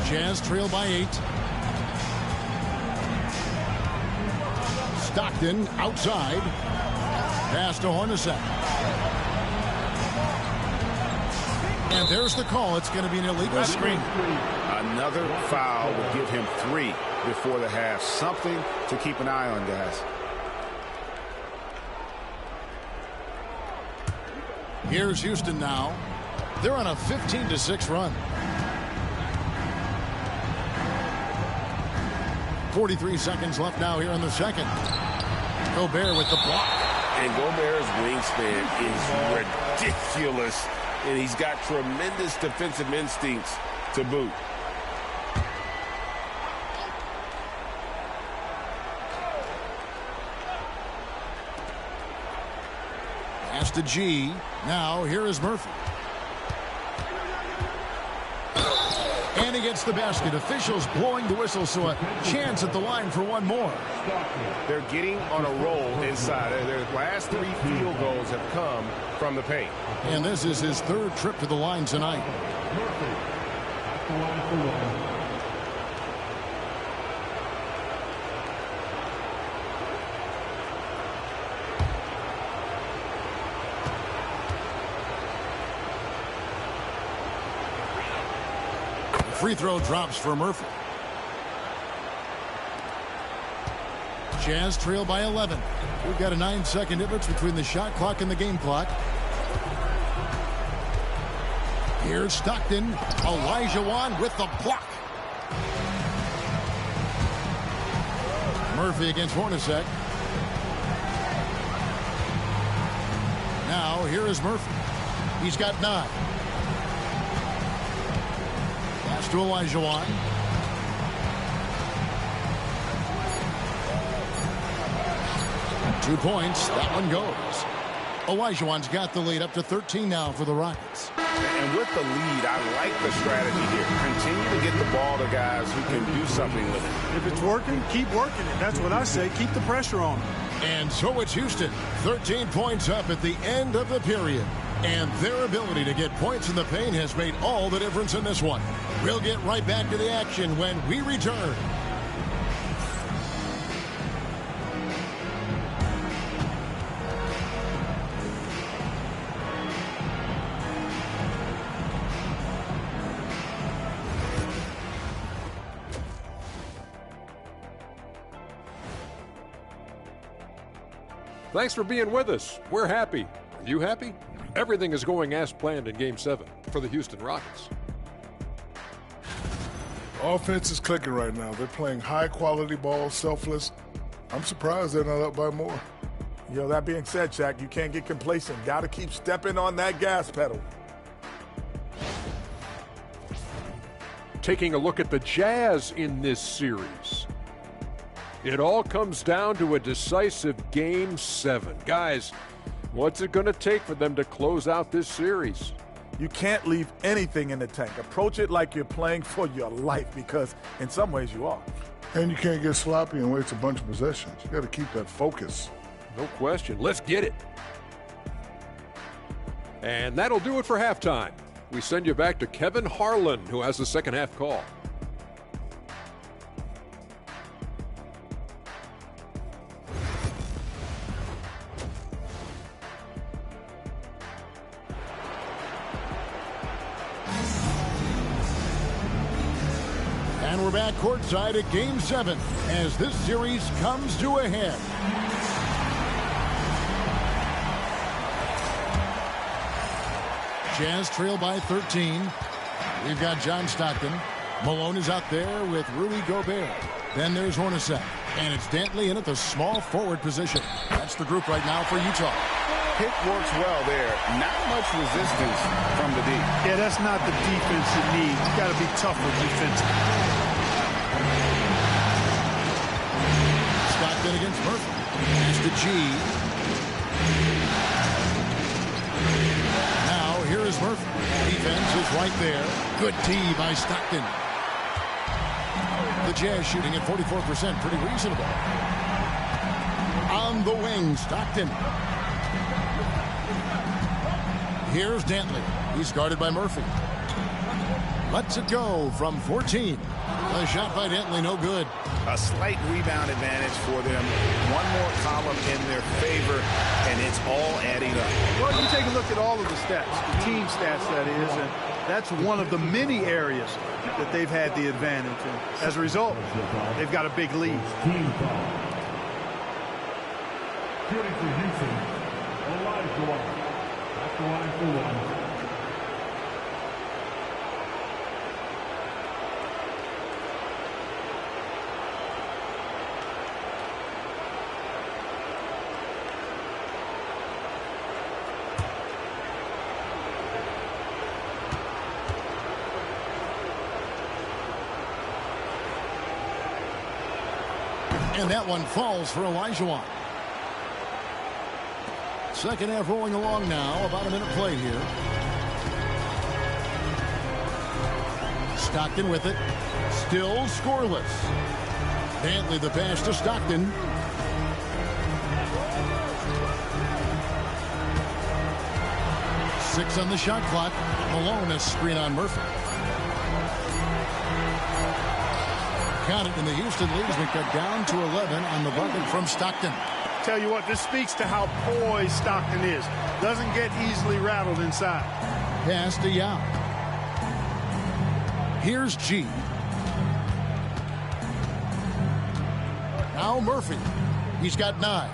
S2: Jazz trail by 8. Stockton outside. Pass to Hornacek. And there's the call. It's going to be an illegal screen.
S4: Another foul will give him 3 before the half. Something to keep an eye on, guys.
S2: Here's Houston now. They're on a 15-6 run. 43 seconds left now here in the second. Gobert with the block.
S7: And Gobert's wingspan is ridiculous. And he's got tremendous defensive instincts to boot.
S2: Pass to G. Now here is Murphy. And he gets the basket. Officials blowing the whistle, so a chance at the line for one more.
S5: They're getting on a roll inside. Their last 3 field goals have come from the paint.
S2: And this is his 3rd trip to the line tonight. Free throw drops for Murphy. Jazz trail by 11. We've got a 9-second difference between the shot clock and the game clock. Here's Stockton. Olajuwon with the block. Murphy against Hornacek. Now here is Murphy. He's got 9. Pass to Olajuwon. Two points. That one goes. Olajuwon's got the lead up to 13 now for the Rockets.
S4: And with the lead, I like the strategy here. Continue to get the ball to guys who can do something with it.
S3: If it's working, keep working it. That's what I say. Keep the pressure on.
S2: And so it's Houston. 13 points up at the end of the period. And their ability to get points in the paint has made all the difference in this one. We'll get right back to the action when we return.
S8: Thanks for being with us. We're happy. Are you happy? Everything is going as planned in Game 7 for the Houston Rockets.
S9: Offense is clicking right now. They're playing high-quality ball, selfless. I'm surprised they're not up by more.
S10: You know, that being said, Shaq, you can't get complacent. Got to keep stepping on that gas pedal.
S8: Taking a look at the Jazz in this series. It all comes down to a decisive Game 7. Guys, what's it going to take for them to close out this series?
S10: You can't leave anything in the tank. Approach it like you're playing for your life, because in some ways you are.
S9: And you can't get sloppy and waste a bunch of possessions. You got to keep that focus.
S8: No question. Let's get it. And that'll do it for halftime. We send you back to Kevin Harlan, who has the second half call.
S2: And we're back courtside at Game 7 as this series comes to a head. Jazz trail by 13. We've got John Stockton. Malone is out there with Rudy Gobert. Then there's Hornacek. And it's Dantley in at the small forward position. That's the group right now for Utah.
S4: Pick works well there. Not much resistance from the D.
S3: Yeah, that's not the defense you need. You got to be tougher defensively.
S2: Stockton against Murphy. Pass to G. Now here is Murphy. Defense is right there. Good D by Stockton. The Jazz shooting at 44%. Pretty reasonable. On the wing, Stockton. Here's Dantley. He's guarded by Murphy. Lets it go from 14. A shot by Dantley, no good.
S4: A slight rebound advantage for them. One more column in their favor, and it's all adding up.
S3: Well, you take a look at all of the stats, the team stats, that is, and that's one of the many areas that they've had the advantage. And as a result, they've got a big lead.
S6: Team foul. Shooting for Houston, Olajuwon. That's the line for one.
S2: And that one falls for Olajuwon. Second half rolling along now. About a minute played here. Stockton with it. Still scoreless. Dantley the pass to Stockton. Six on the shot clock. Malone a screen on Murphy. Count it in the Houston lead as we cut down to 11 on the bucket from Stockton.
S3: Tell you what, this speaks to how poised Stockton is. Doesn't get easily rattled inside.
S2: Pass to Yao. Here's G. Now Murphy. He's got 9.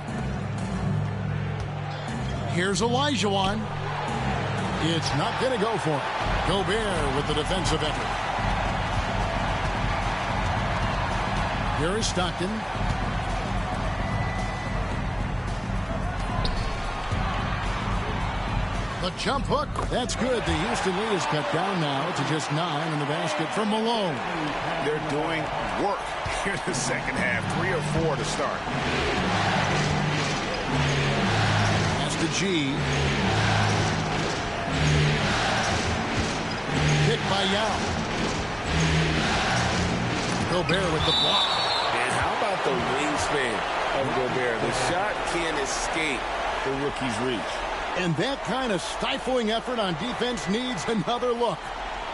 S2: Here's Olajuwon. It's not going to go for him. Gobert with the defensive effort. Here is Stockton. The jump hook. That's good. The Houston lead is cut down now to just 9 in the basket from Malone.
S4: They're doing work here in the second half. 3 or 4 to start.
S2: Pass to G. Picked by Yao. Gobert with the block.
S7: And how about the wingspan of Gobert? The shot can't escape the rookie's reach.
S2: And that kind of stifling effort on defense needs another look.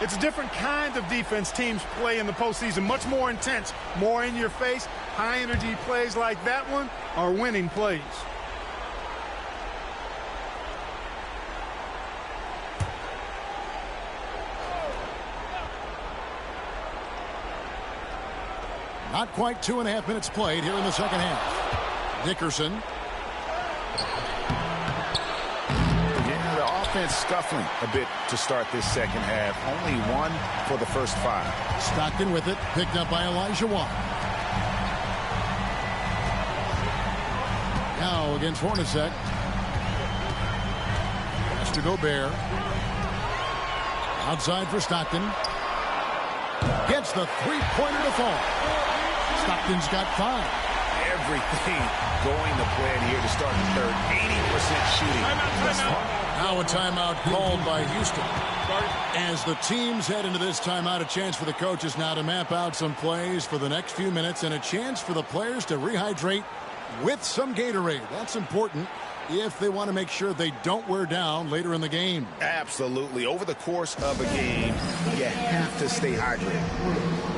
S3: It's a different kind of defense teams play in the postseason. Much more intense, more in your face. High energy plays like that one are winning plays.
S2: Not quite 2.5 minutes played here in the second half. Dickerson.
S4: Yeah, the offense scuffling a bit to start this second half. Only 1 for the first 5.
S2: Stockton with it, picked up by Olajuwon. Now against Hornacek. Pass to Gobert. Outside for Stockton. Gets the three-pointer to fall. Stockton's got 5.
S4: Everything going to plan here to start the third. 80% shooting.
S2: Now a timeout called by Houston. As the teams head into this timeout, a chance for the coaches now to map out some plays for the next few minutes and a chance for the players to rehydrate with some Gatorade. That's important if they want to make sure they don't wear down later in the game.
S4: Absolutely. Over the course of a game, you have to stay hydrated.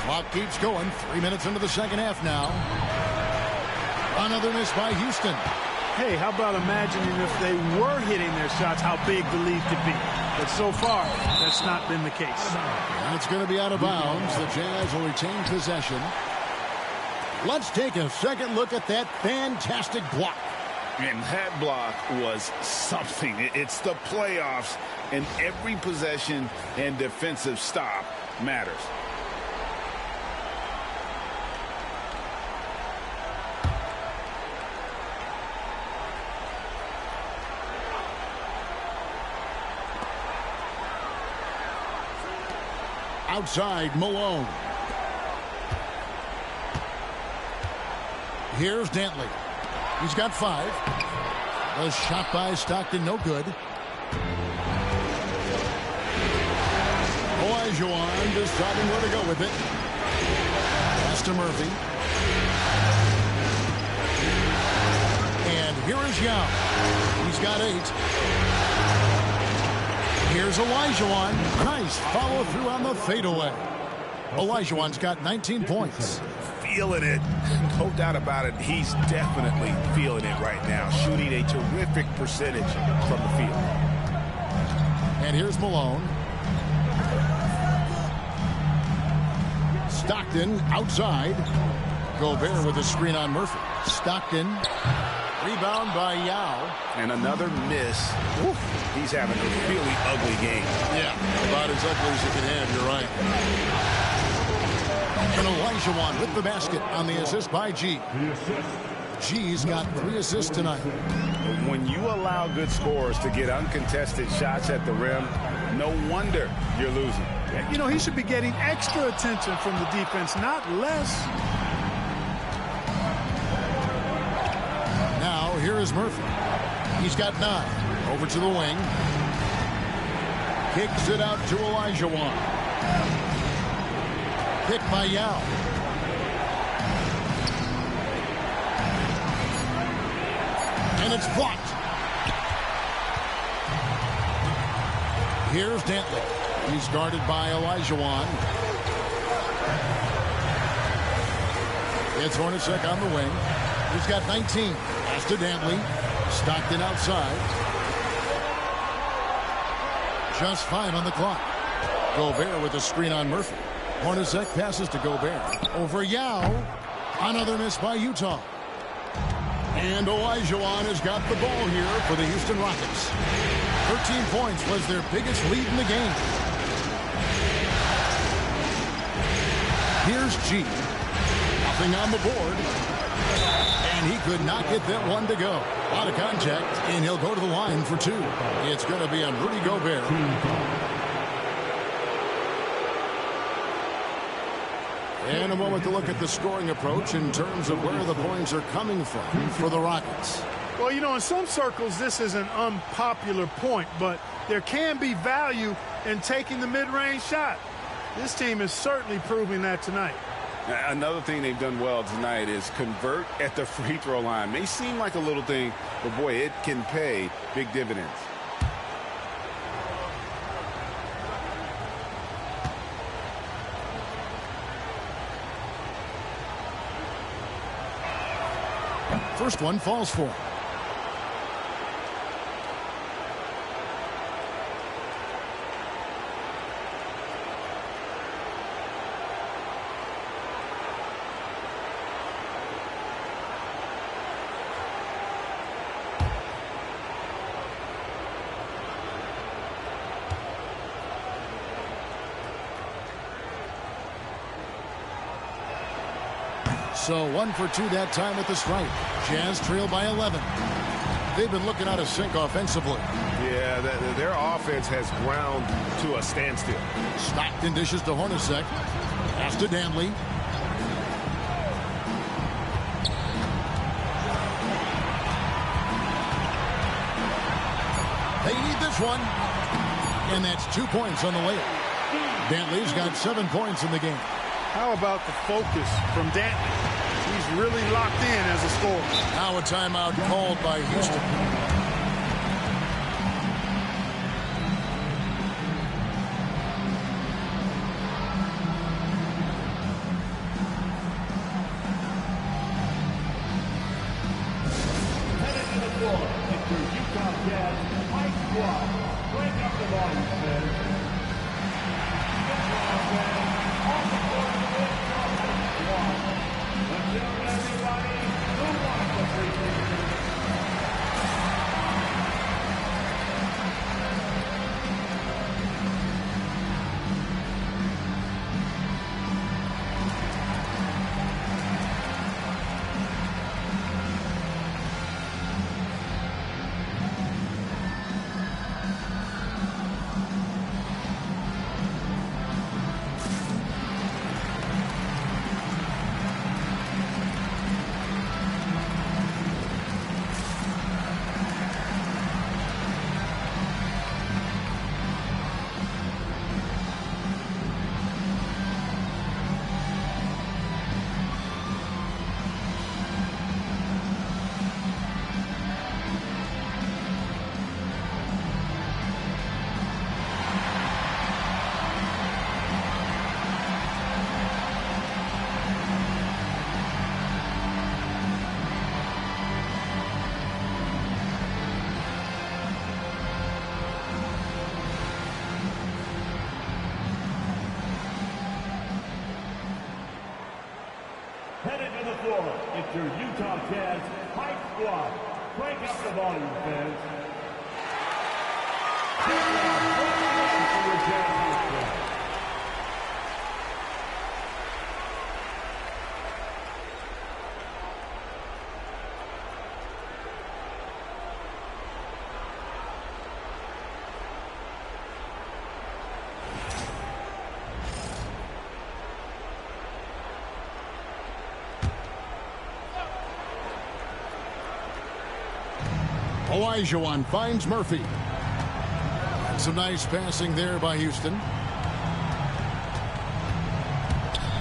S2: Clock keeps going. 3 minutes into the second half now. Another miss by Houston.
S3: Hey, how about imagining if they were hitting their shots, how big the lead could be. But so far, that's not been the case.
S2: And it's going to be out of bounds. The Jazz will retain possession. Let's take a second look at that fantastic block.
S4: And that block was something. It's the playoffs, and every possession and defensive stop matters.
S2: Outside, Malone. Here's Dantley. He's got 5. A shot by Stockton, no good. Olajuwon deciding where to go with it. Pass to Murphy. And here is Yao. He's got 8. Here's Olajuwon. Nice follow through on the fadeaway. Olajuwon's got 19 points.
S4: Feeling it. No doubt about it. He's definitely feeling it right now. Shooting a terrific percentage from the field.
S2: And here's Malone. Stockton outside. Gobert with a screen on Murphy. Stockton. Rebound by Yao.
S4: And another miss. Oof. He's having a really ugly game.
S2: Yeah, about as ugly as you can have. You're right. And Olajuwon with the basket on the assist by G. G's got 3 assists tonight.
S4: When you allow good scorers to get uncontested shots at the rim, no wonder you're losing.
S3: You know, he should be getting extra attention from the defense, not less.
S2: Now, here is Murphy. He's got 9. Over to the wing. Kicks it out to Olajuwon. Pick by Yao. And it's blocked. Here's Dantley. He's guarded by Olajuwon. It's Hornacek on the wing. He's got 19. Pass to Dantley. Stockton outside. Just 5 on the clock. Gobert with a screen on Murphy. Hornacek passes to Gobert. Over Yao. Another miss by Utah. And Olajuwon has got the ball here for the Houston Rockets. 13 points was their biggest lead in the game. Here's G. Nothing on the board. And he could not get that one to go. Out of contact, and he'll go to the line for 2. It's going to be on Rudy Gobert. And a moment to look at the scoring approach in terms of where the points are coming from for the Rockets.
S3: Well, you know, in some circles, this is an unpopular point, but there can be value in taking the mid-range shot. This team is certainly proving that tonight.
S4: Another thing they've done well tonight is convert at the free throw line. May seem like a little thing, but boy, it can pay big dividends.
S2: First one falls for him. So 1 for 2 that time with the strike. Jazz trail by 11. They've been looking out of sync offensively.
S5: Yeah, their offense has ground to a standstill.
S2: Stockton dishes to Hornacek. Pass to Dantley. They need this one. And that's 2 points on the layup. Dantley's got 7 points in the game.
S3: How about the focus from Dantley? He's really locked in as a scorer.
S2: Now a timeout called by Houston.
S6: Headed to the floor, it's your Utah Jazz high squad. Break up the volume, fans. On the floor to the squad. Let's everybody who wants the free throw. Headed to the floor, it's your Utah Jazz Hype Squad. Crank up the volume, fans.
S2: Olajuwon finds Murphy. Some nice passing there by Houston.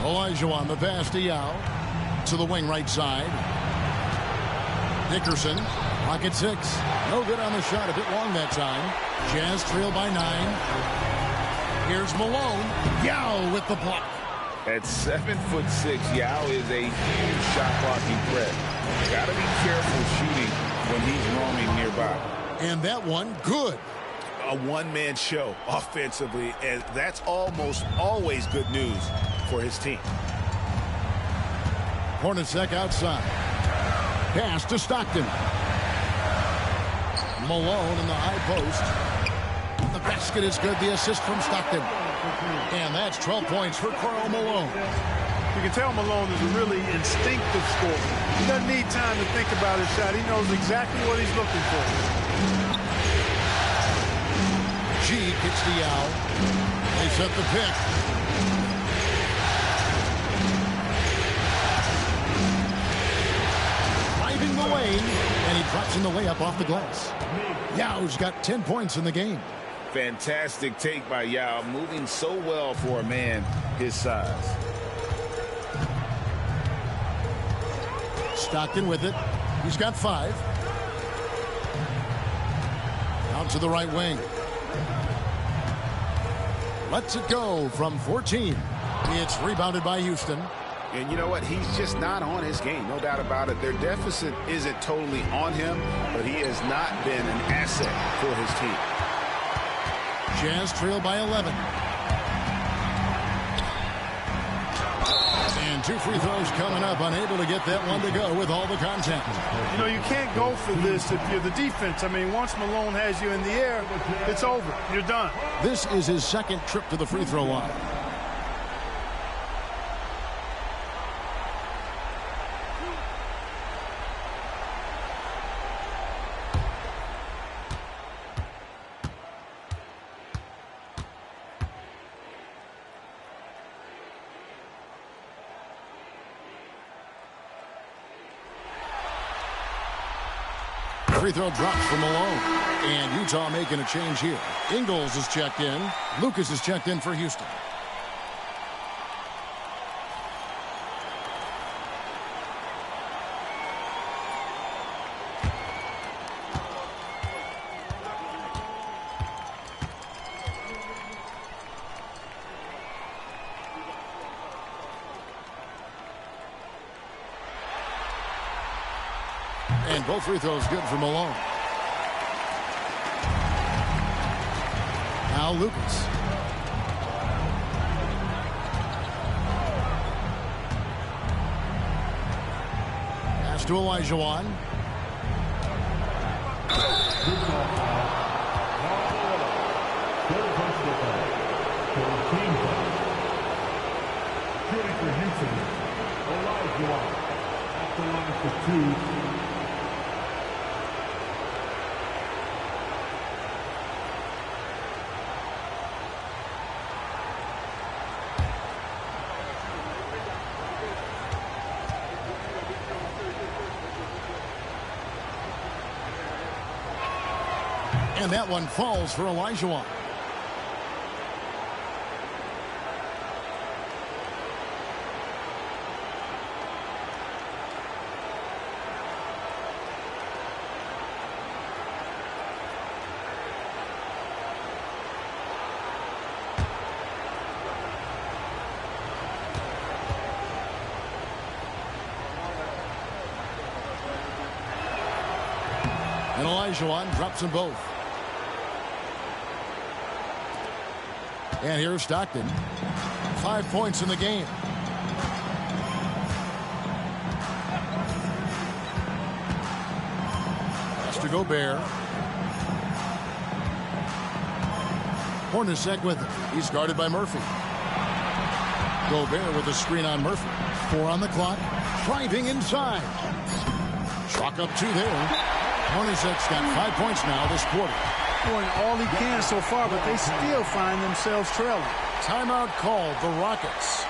S2: Olajuwon, the pass to Yao. To the wing right side. Dickerson, pocket 6. No good on the shot, a bit long that time. Jazz trail by 9. Here's Malone. Yao with the block.
S4: At 7'6", Yao is a huge shot blocking threat. Got to be careful shooting when he's roaming nearby.
S2: And that one, good.
S5: A one-man show offensively, and that's almost always good news for his team.
S2: Hornacek outside. Pass to Stockton. Malone in the high post. The basket is good. The assist from Stockton. And that's 12 points for Karl Malone.
S3: You can tell Malone is a really instinctive scorer. He doesn't need time to think about his shot. He knows exactly what he's looking for.
S2: G gets the Yao. They set the pick. Driving the lane, and he drops in the layup off the glass. Yao's got 10 points in the game.
S4: Fantastic take by Yao, moving so well for a man his size.
S2: Stockton with it. He's got 5. Out to the right wing. Lets it go from 14. It's rebounded by Houston.
S4: And you know what? He's just not on his game. No doubt about it. Their deficit isn't totally on him, but he has not been an asset for his team.
S2: Jazz trail by 11. And 2 free throws coming up. Unable to get that one to go with all the contact.
S3: You know, you can't go for this if you're the defense. I mean, once Malone has you in the air, it's over. You're done.
S2: This is his second trip to the free throw line. Free throw drops for Malone. And Utah making a change here. Ingles is checked in. Lucas is checked in for Houston. And both free throws good for Malone. Now Lucas. Pass to Olajuwon.
S6: Shooting for Houston, Olajuwon. Off the line for 2.
S2: And that one falls for Olajuwon. And Olajuwon drops them both. And here's Stockton. 5 points in the game. Pass to Gobert. Hornacek with it. He's guarded by Murphy. Gobert with a screen on Murphy. 4 on the clock. Driving inside. Chalk up 2 there. Hornacek's got 5 points now this quarter.
S3: Doing all he can so far, but they still find themselves trailing.
S2: Timeout called, the Rockets.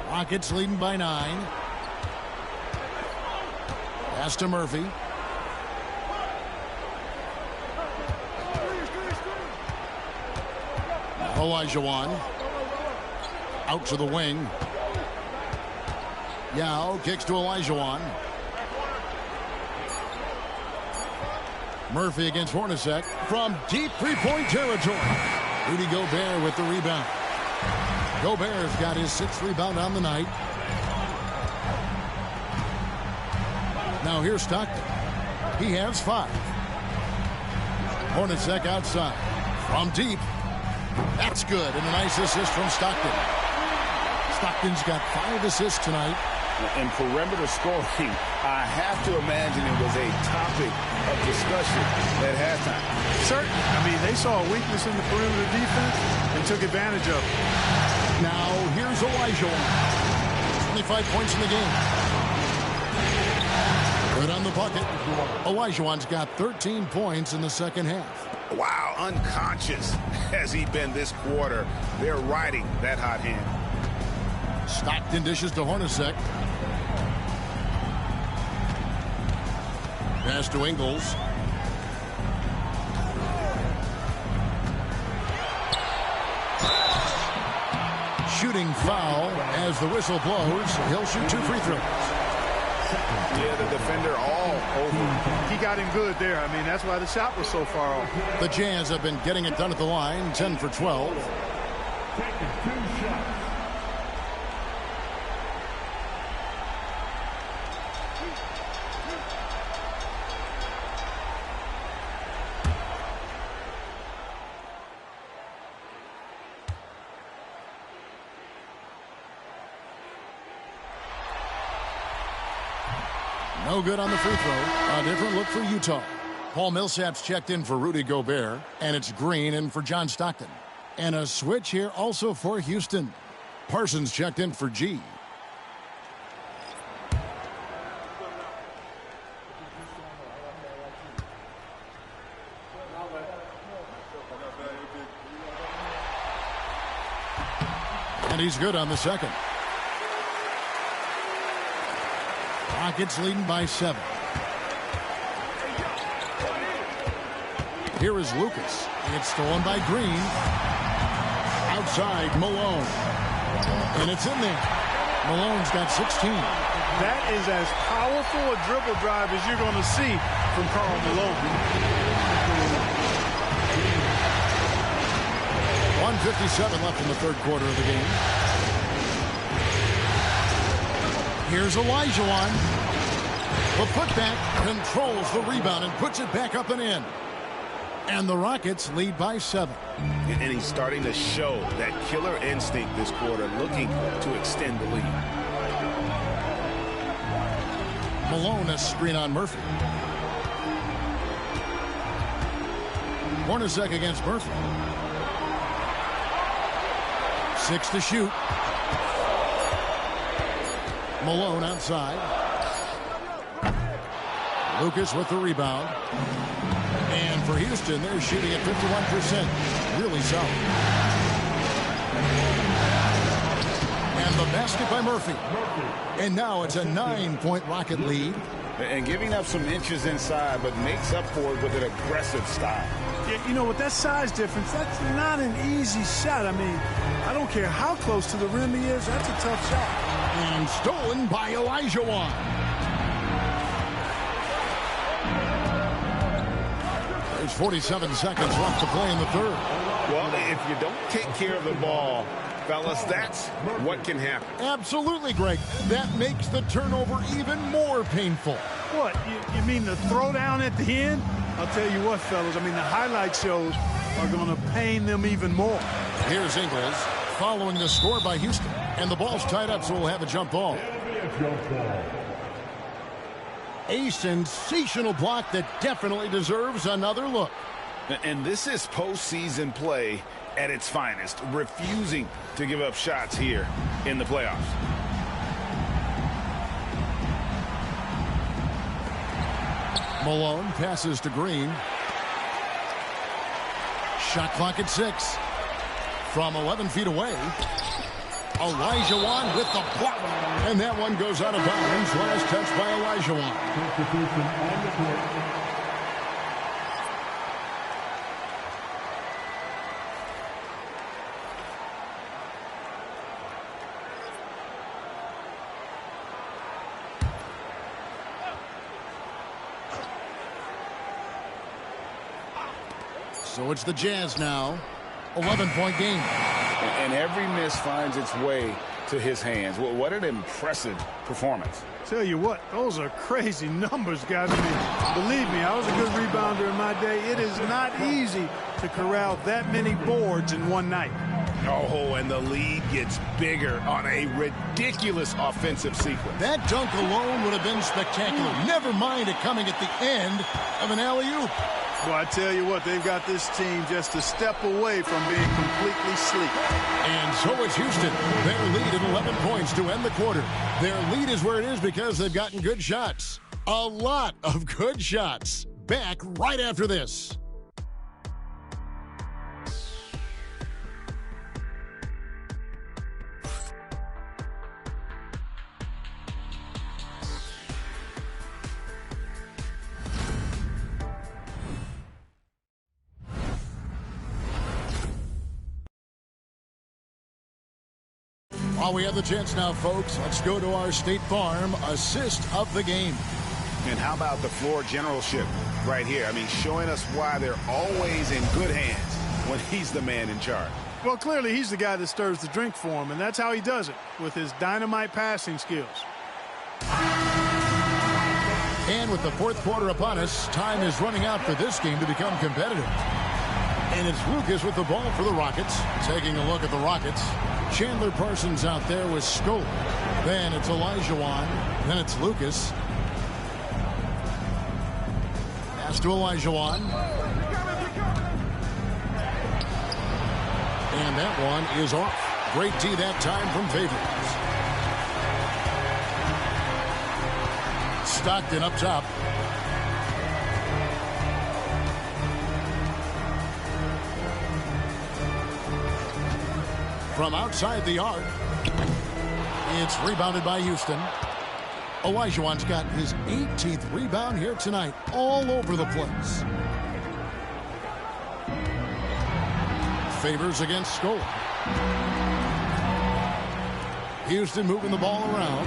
S2: Rockets leading by 9. Pass to Murphy. Olajuwon. Out to the wing. Yao kicks to Olajuwon. Murphy against Hornacek from deep three-point territory. Rudy Gobert with the rebound. Gobert's got his 6th rebound on the night. Now here's Stockton. He has 5. Hornacek outside. From deep. That's good. And a nice assist from Stockton. Stockton's got 5 assists tonight.
S4: And perimeter scoring, I have to imagine it was a topic of discussion at halftime.
S3: Certainly. I mean, they saw a weakness in the perimeter defense and took advantage of it.
S2: Now, here's Olajuwon. 25 points in the game. Good on the bucket. Olajuwon's got 13 points in the second half.
S4: Wow, unconscious has he been this quarter. They're riding that hot hand.
S2: Stockton dishes to Hornacek. Pass to Ingles. Shooting foul as the whistle blows. He'll shoot 2 free throws.
S4: Yeah, the defender all over.
S3: He got him good there. I mean, that's why the shot was so far off.
S2: The Jazz have been getting it done at the line. 10 for 12.
S6: Taking 2 shots.
S2: No good on the free throw. A different look for Utah. Paul Millsap's checked in for Rudy Gobert, and it's Green in for John Stockton. And a switch here also for Houston. Parsons checked in for G. And he's good on the second. Rockets leading by 7. Here is Lucas. It's stolen by Green. Outside, Malone. And it's in there. Malone's got 16.
S3: That is as powerful a dribble drive as you're going to see from Karl Malone.
S2: 1:57 left in the third quarter of the game. Here's Olajuwon. The putback controls the rebound and puts it back up and in. And the Rockets lead by 7.
S4: And he's starting to show that killer instinct this quarter, looking to extend the lead.
S2: Malone, a screen on Murphy. Hornacek against Murphy. 6 to shoot. Malone outside. Lucas with the rebound. And for Houston, they're shooting at 51%. Really solid. And the basket by Murphy. And now it's a 9-point Rocket lead.
S11: And giving up some inches inside, but makes up for it with an aggressive style.
S3: Yeah, you know, with that size difference, that's not an easy shot. I mean, I don't care how close to the rim he is. That's a tough shot.
S2: And stolen by Olajuwon. There's 47 seconds left to play in the third.
S4: Well, if you don't take care of the ball, fellas, that's what can happen.
S2: Absolutely, Greg. That makes the turnover even more painful.
S3: What? You mean the throwdown at the end? I'll tell you what, fellas. I mean, the highlight shows are going to pain them even more.
S2: Here's Ingles following the score by Houston. And the ball's tied up, so we'll have a jump ball. A sensational block that definitely deserves another look.
S11: And this is postseason play at its finest, refusing to give up shots here in the playoffs.
S2: Malone passes to Green. Shot clock at 6. From 11 feet away, Olajuwon with the block. And that one goes out of bounds. Last touch by Olajuwon. So it's the Jazz now. 11-point game.
S11: And every miss finds its way to his hands. Well, what an impressive performance.
S3: Tell you what, those are crazy numbers, guys. I mean, believe me, I was a good rebounder in my day. It is not easy to corral that many boards in one night.
S4: Oh, and the lead gets bigger on a ridiculous offensive sequence.
S2: That dunk alone would have been spectacular. Never mind it coming at the end of an alley-oop.
S3: Well, I tell you what, they've got this team just a step away from being completely sleep.
S2: And so it's Houston. Their lead at 11 points to end the quarter. Their lead is where it is because they've gotten good shots. A lot of good shots. Back right after this. While we have the chance now, folks, let's go to our State Farm assist of the game.
S11: And how about the floor generalship right here? I mean, showing us why they're always in good hands when he's the man in charge.
S3: Well, clearly he's the guy that stirs the drink for him, and that's how he does it, with his dynamite passing skills.
S2: And with the fourth quarter upon us, time is running out for this game to become competitive. And it's Lucas with the ball for the Rockets. Taking a look at the Rockets. Chandler Parsons out there with Scope. Then it's Olajuwon. Then it's Lucas. Pass to Olajuwon. And that one is off. Great D that time from Favors. Stockton up top. From outside the arc, it's rebounded by Houston. Olajuwon's got his 18th rebound here tonight, all over the place. Favors against Scola. Houston moving the ball around.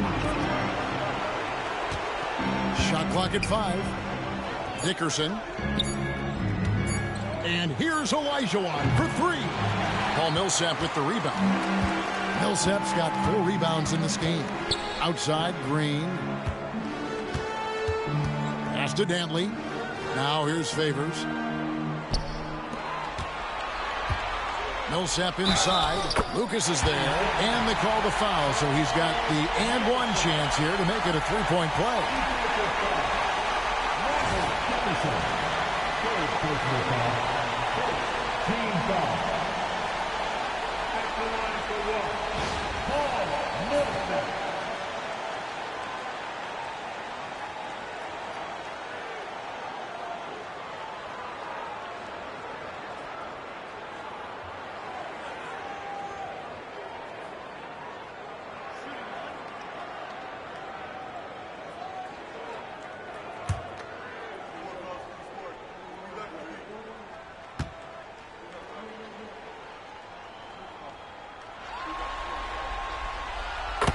S2: Shot clock at 5. Dickerson. And here's Olajuwon for 3. Paul Millsap with the rebound. Millsap's got 4 rebounds in this game. Outside, Green. to Dantley. Now here's Favors. Millsap inside. Lucas is there, and they call the foul, so he's got the and one chance here to make it a three-point play.
S6: Team foul. At the line for one, Karl Malone.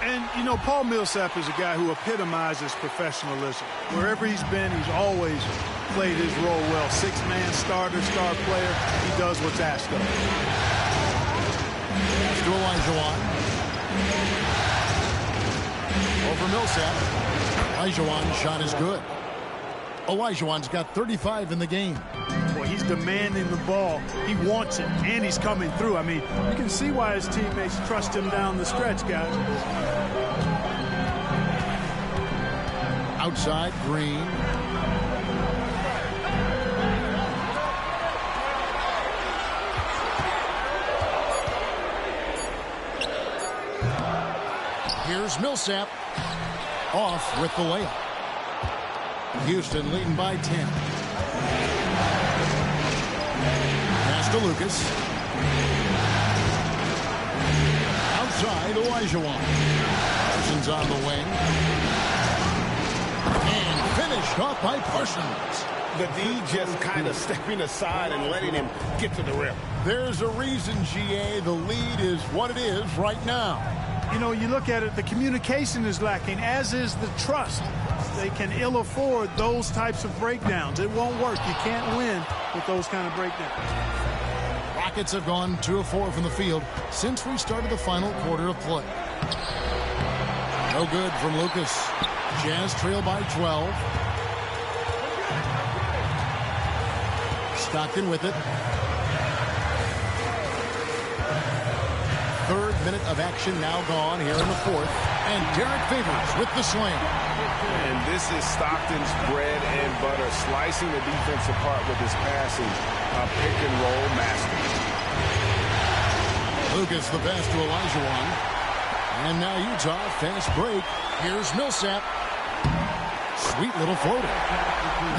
S3: And, you know, Paul Millsap is a guy who epitomizes professionalism. Wherever he's been, he's always played his role well. Six-man starter, star player. He does what's asked of him.
S2: Pass to Olajuwon. Over Millsap. Olajuwon's shot is good. Olajuwon's got 35 in the game.
S3: Boy, he's demanding the ball. He wants it, and he's coming through. I mean, you can see why his teammates trust him down the stretch, guys.
S2: Outside, Green. Here's Millsap. Off with the layup. Houston leading by 10. Pass to Lucas. Outside, Olajuwon. Parsons on the wing. And finished off by Parsons.
S5: The D just kind of stepping aside and letting him get to the rim.
S2: There's a reason, GA, the lead is what it is right now.
S3: You know, you look at it, the communication is lacking, as is the trust. They can ill afford those types of breakdowns. It won't work. You can't win with those kind of breakdowns.
S2: Rockets have gone 2 of 4 from the field since we started the final quarter of play. No good from Lucas. Jazz trail by 12. Stockton with it. Third minute of action now gone here in the fourth. And Derek Favors with the slam.
S5: And this is Stockton's bread and butter, slicing the defense apart with his passing, a pick-and-roll master.
S2: Lucas the pass to Olajuwon. And now Utah, fast break. Here's Millsap. Sweet little floater.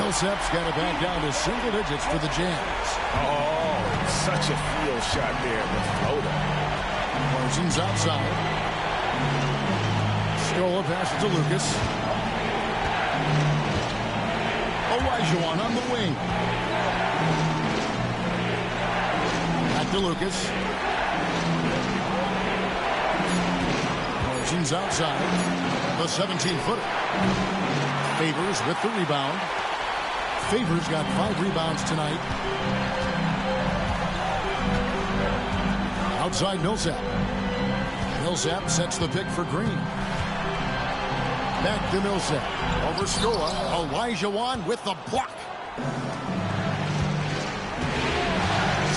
S2: Millsap's got it back down to single digits for the Jazz.
S5: Oh, such a field shot there, the floater.
S2: Parsons outside. Stola passes to Lucas. Olajuwon on the wing. Back to Lucas. Parsons outside. The 17-footer. Favors with the rebound. Favors got 5 rebounds tonight. Outside Millsap. Millsap sets the pick for Green. Back to Millsap. Over Stoa. Olajuwon with the block.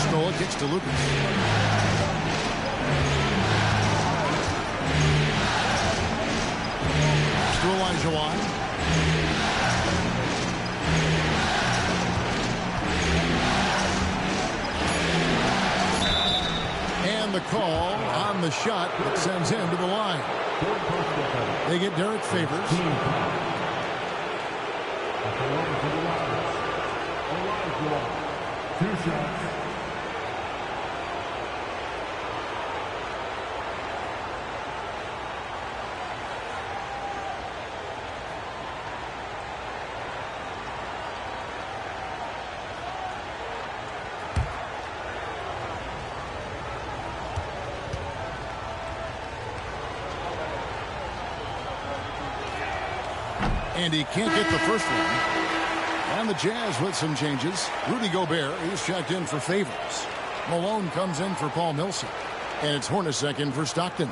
S2: Stoa kicks to Lucas. To Olajuwon. And the call on the shot that sends him to the line. They get Derek Favors.
S6: Two shots.
S2: And he can't get the first one. And the Jazz with some changes. Rudy Gobert is checked in for Favors. Malone comes in for Paul Millsap. And it's Hornacek in for Stockton.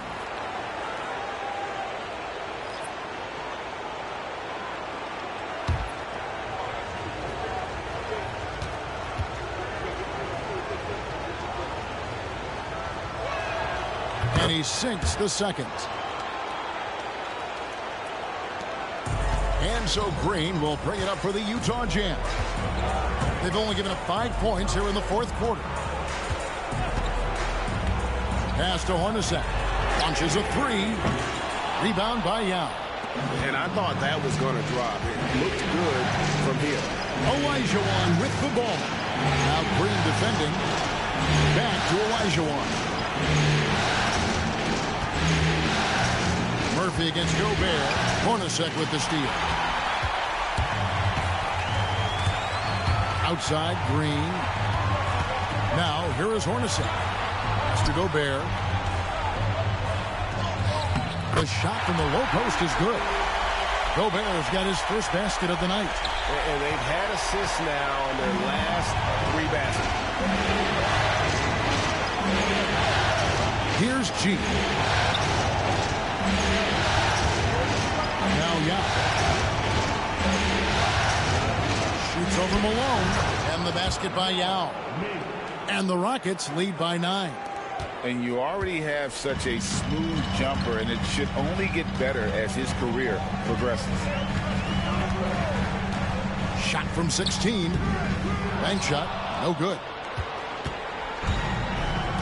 S2: And he sinks the second. And so Green will bring it up for the Utah Jazz. They've only given up 5 points here in the fourth quarter. Pass to Hornacek. Launches a three. Rebound by Yao.
S4: And I thought that was going to drop. It looked good from here.
S2: Olajuwon with the ball. Now Green defending. Back to Olajuwon. Murphy against Gobert. Hornacek with the steal. Outside, Green. Now, here is Hornacek. Pass to Gobert. The shot from the low post is good. Gobert's got his first basket of the night.
S5: And they've had assists now in their last 3 baskets.
S2: Here's G. Now Yao. Shoots over Malone. And the basket by Yao. And the Rockets lead by 9.
S11: And you already have such a smooth jumper, and it should only get better as his career progresses.
S2: Shot from 16. Bank shot. No good.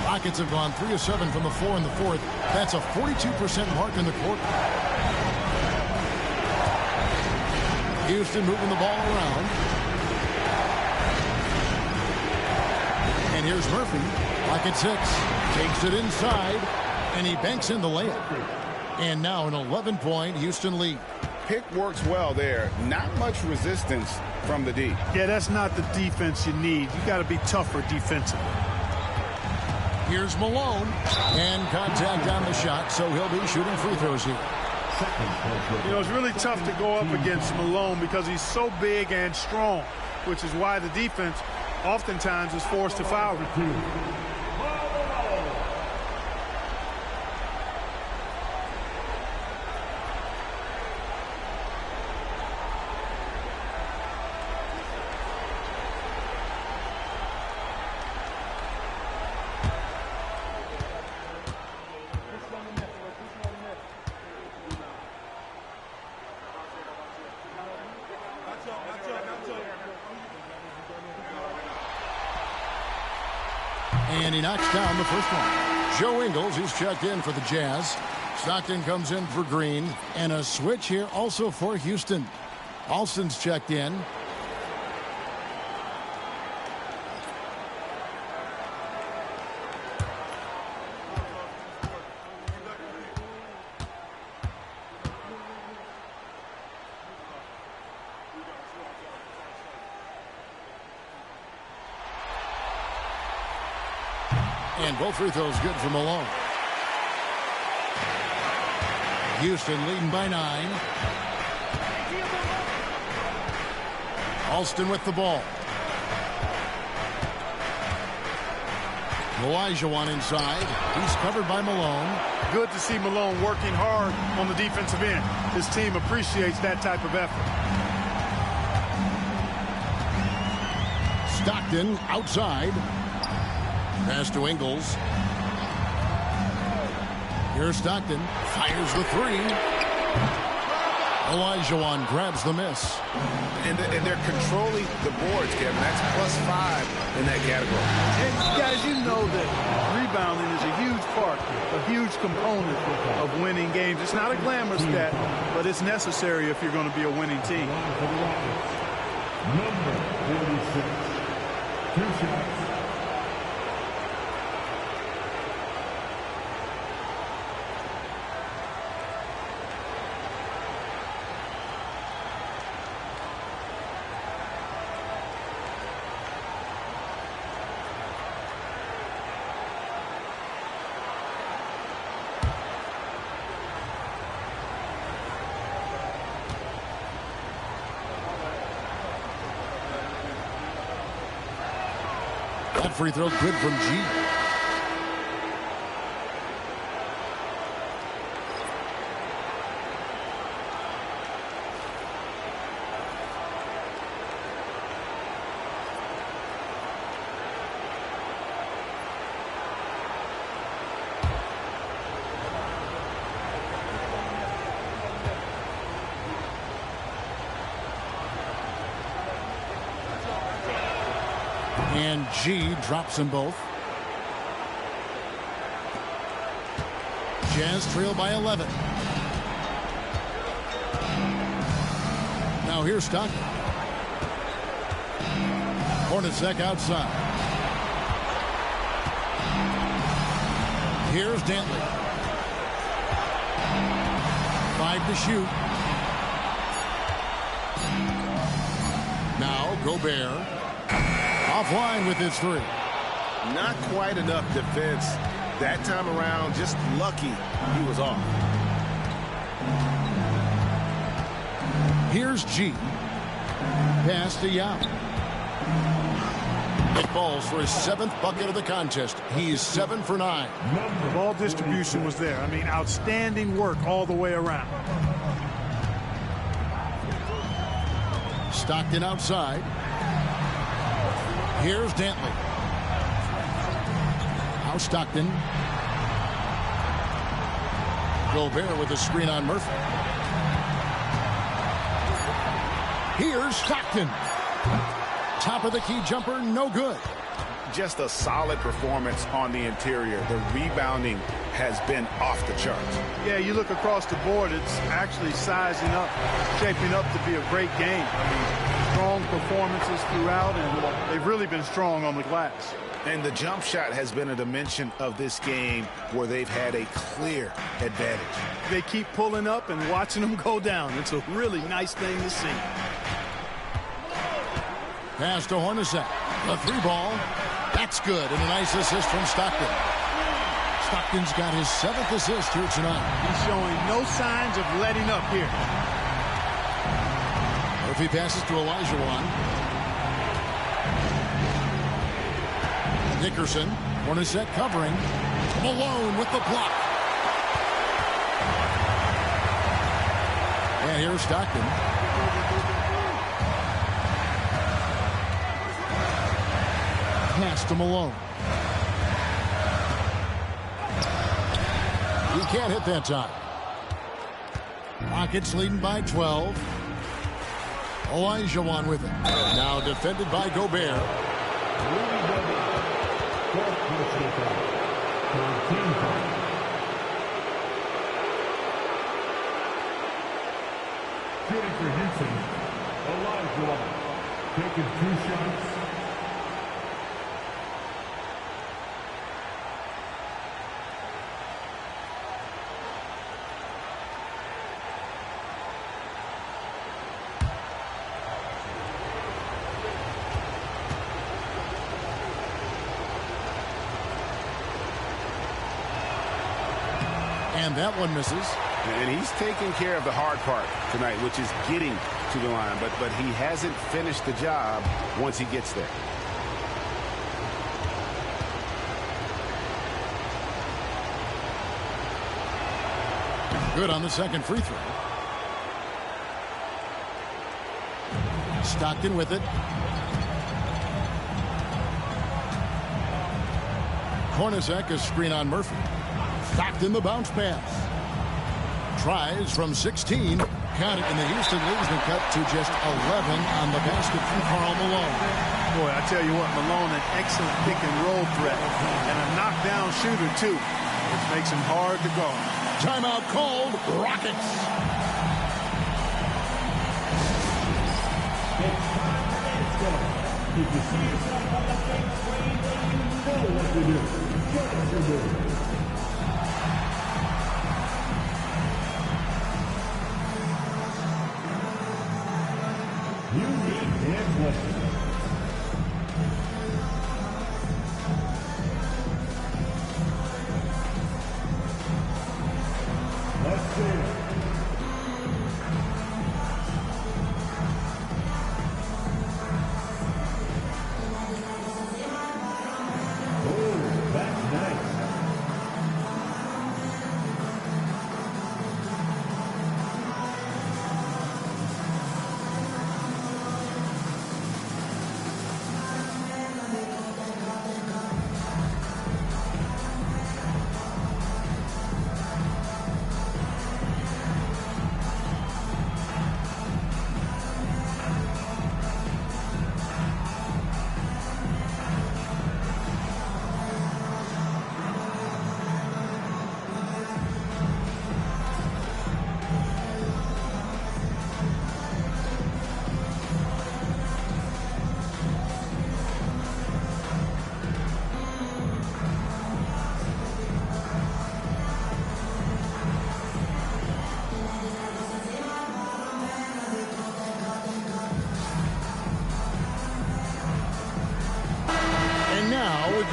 S2: Rockets have gone 3 of 7 from the floor in the fourth. That's a 42% mark in the quarter. Houston moving the ball around. And here's Murphy. Pocket 6. Takes it inside. And he banks in the layup. And now an 11-point Houston lead.
S11: Pick works well there. Not much resistance from the D.
S3: Yeah, that's not the defense you need. You got to be tougher defensively.
S2: Here's Malone. And contact on the shot, so he'll be shooting free throws here.
S3: You know, it's really tough to go up against Malone because he's so big and strong, which is why the defense oftentimes is forced to foul.
S2: And he knocks down the first one. Joe Ingles, he's checked in for the Jazz. Stockton comes in for Green. And a switch here also for Houston. Alston's checked in. And both free throws good for Malone. Houston leading by 9. Alston with the ball. Olajuwon inside. He's covered by Malone.
S3: Good to see Malone working hard on the defensive end. His team appreciates that type of effort.
S2: Stockton outside. Pass to Ingles. Here's Stockton. Fires the three. Olajuwon grabs the miss.
S4: And they're controlling the boards, Kevin. That's +5 in that category.
S3: And guys, you know that rebounding is a huge part, a huge component of winning games. It's not a glamorous stat, but it's necessary if you're going to be a winning team.
S6: Number 46. 2 shots.
S2: That free throw good from G. And G drops them both. Jazz trail by 11. Now here's Stockton. Hornacek outside. Here's Dantley. 5 to shoot. Now Gobert. Offline with his 3.
S4: Not quite enough defense that time around. Just lucky he was off.
S2: Here's G. Pass to Yao. It falls for his 7th bucket of the contest. He's 7 for 9.
S3: The ball distribution was there. I mean, outstanding work all the way around.
S2: Stockton outside. Here's Dantley. Now Stockton. Gobert with a screen on Murphy. Here's Stockton. Top of the key jumper, no good.
S11: Just a solid performance on the interior. The rebounding has been off the charts.
S3: Yeah, you look across the board, it's actually sizing up, shaping up to be a great game. I mean, strong performances throughout, and they've really been strong on the glass.
S11: And the jump shot has been a dimension of this game where they've had a clear advantage.
S3: They keep pulling up and watching them go down. It's a really nice thing to see.
S2: Pass to Hornacek. The 3 ball. That's good. And a nice assist from Stockton. Stockton's got his 7th assist here tonight.
S3: He's showing no signs of letting up here.
S2: Murphy passes to Olajuwon. Dickerson. Hornacek covering. Malone with the block. And here's Stockton. Pass to Malone. He can't hit that time. Rockets leading by 12. Olajuwon with it. Now defended by Gobert.
S6: Shooting for Houston, Olajuwon, taking 2 shots.
S2: And that one misses.
S4: And he's taking care of the hard part tonight, which is getting to the line. But he hasn't finished the job once he gets there.
S2: Good on the second free throw. Stockton with it. Hornacek, a screen on Murphy. Stockton the bounce pass. Tries from 16. Count it, and the Houston lead's been cut to just 11 on the basket from Karl Malone.
S3: Boy, I tell you what, Malone, an excellent pick and roll threat. And a knockdown shooter, too, which makes him hard to guard.
S2: Timeout called. Rockets.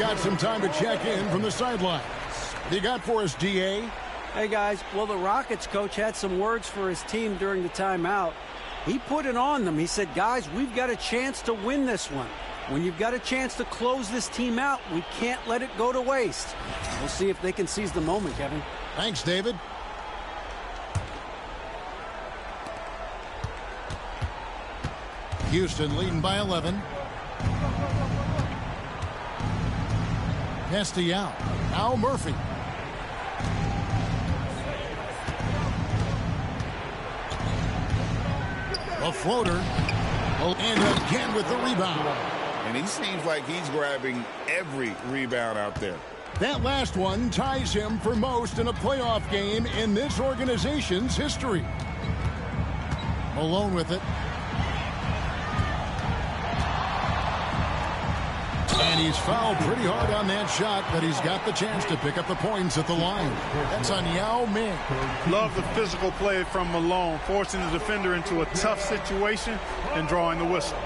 S2: got some time to check in from the sidelines. You got for us, DA?
S12: Hey, guys. Well, the Rockets coach had some words for his team during the timeout. He put it on them. He said, guys, we've got a chance to win this one. When you've got a chance to close this team out, we can't let it go to waste. We'll see if they can seize the moment, Kevin.
S2: Thanks, David. Houston leading by 11. Pass to Yao. Now Murphy. A floater. And again with the rebound.
S11: And he seems like he's grabbing every rebound out there.
S2: That last one ties him for most in a playoff game in this organization's history. Malone with it. And he's fouled pretty hard on that shot, but he's got the chance to pick up the points at the line. That's on Yao Ming.
S3: Love the physical play from Malone, forcing the defender into a tough situation and drawing the whistle.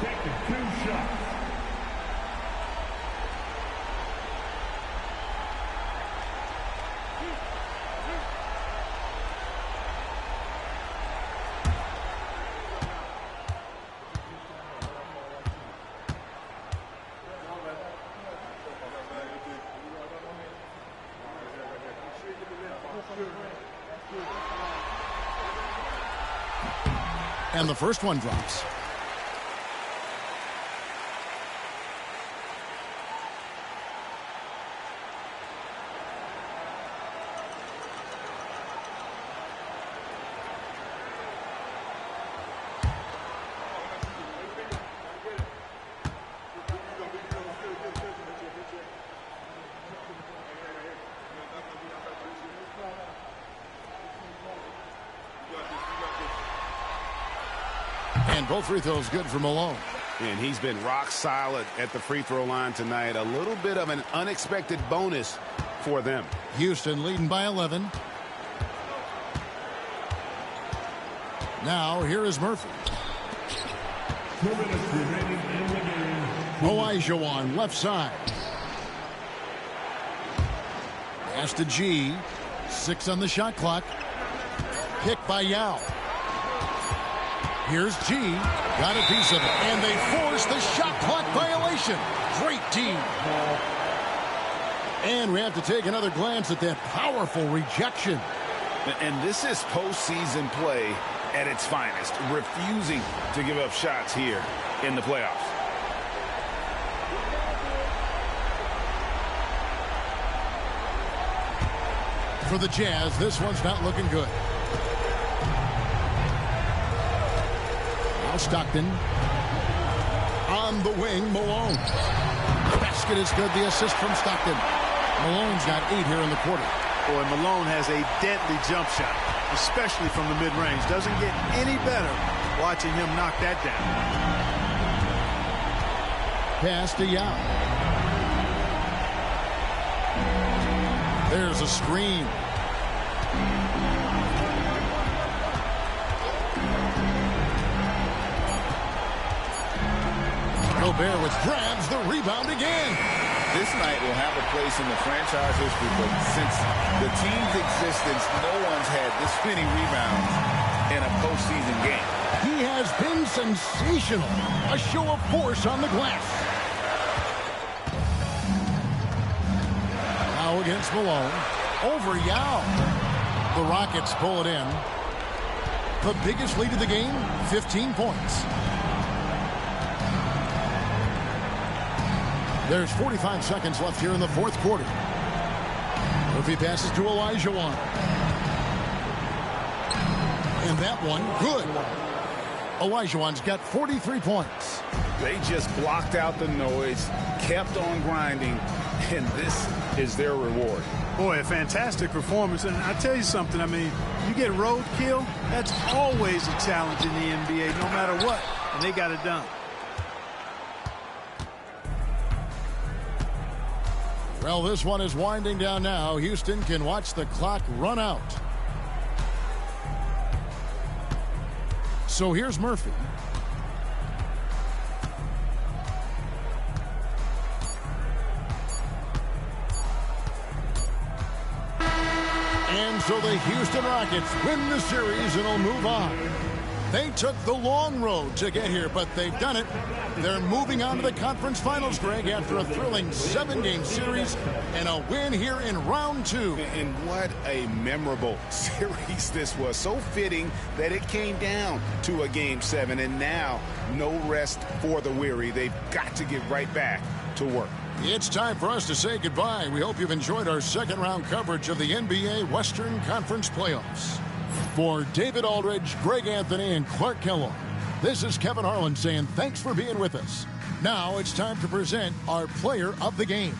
S6: Taking 2 shots.
S2: And the first one drops. And both free throws good for Malone.
S4: And he's been rock solid at the free throw line tonight. A little bit of an unexpected bonus for them.
S2: Houston leading by 11. Now here is Murphy.
S6: 2 minutes remaining in the game.
S2: Olajuwon left side. Pass to G. 6 on the shot clock. Pick by Yao. Here's G. Got a piece of it. And they force the shot clock violation. Great D. And we have to take another glance at that powerful rejection.
S11: And this is postseason play at its finest. Refusing to give up shots here in the playoffs.
S2: For the Jazz, this one's not looking good. Now Stockton. On the wing, Malone. Basket is good. The assist from Stockton. Malone's got 8 here in the quarter.
S3: Boy, Malone has a deadly jump shot, especially from the mid-range. Doesn't get any better watching him knock that down.
S2: Pass to Yao. There's a screen. Gobert with grabs the rebound again.
S11: This night will have a place in the franchise history book. Since the team's existence, no one's had this many rebounds in a postseason game.
S2: He has been sensational. A show of force on the glass. Now against Malone. Over Yao. The Rockets pull it in. The biggest lead of the game, 15 points. There's 45 seconds left here in the fourth quarter. Murphy passes to Olajuwon. And that one, good. Olajuwon's got 43 points.
S11: They just blocked out the noise, kept on grinding, and this is their reward.
S3: Boy, a fantastic performance. And I tell you something, I mean, you get roadkill, that's always a challenge in the NBA, no matter what. And they got it done.
S2: Well, this one is winding down now. Houston can watch the clock run out. So here's Murphy. And so the Houston Rockets win the series and will move on. They took the long road to get here, but they've done it. They're moving on to the conference finals, Greg, after a thrilling 7-game series and a win here in round 2.
S4: And what a memorable series this was. So fitting that it came down to a Game 7, and now no rest for the weary. They've got to get right back to work.
S2: It's time for us to say goodbye. We hope you've enjoyed our second-round coverage of the NBA Western Conference Playoffs. For David Aldridge, Greg Anthony, and Clark Kellogg, this is Kevin Harlan saying thanks for being with us. Now it's time to present our player of the game.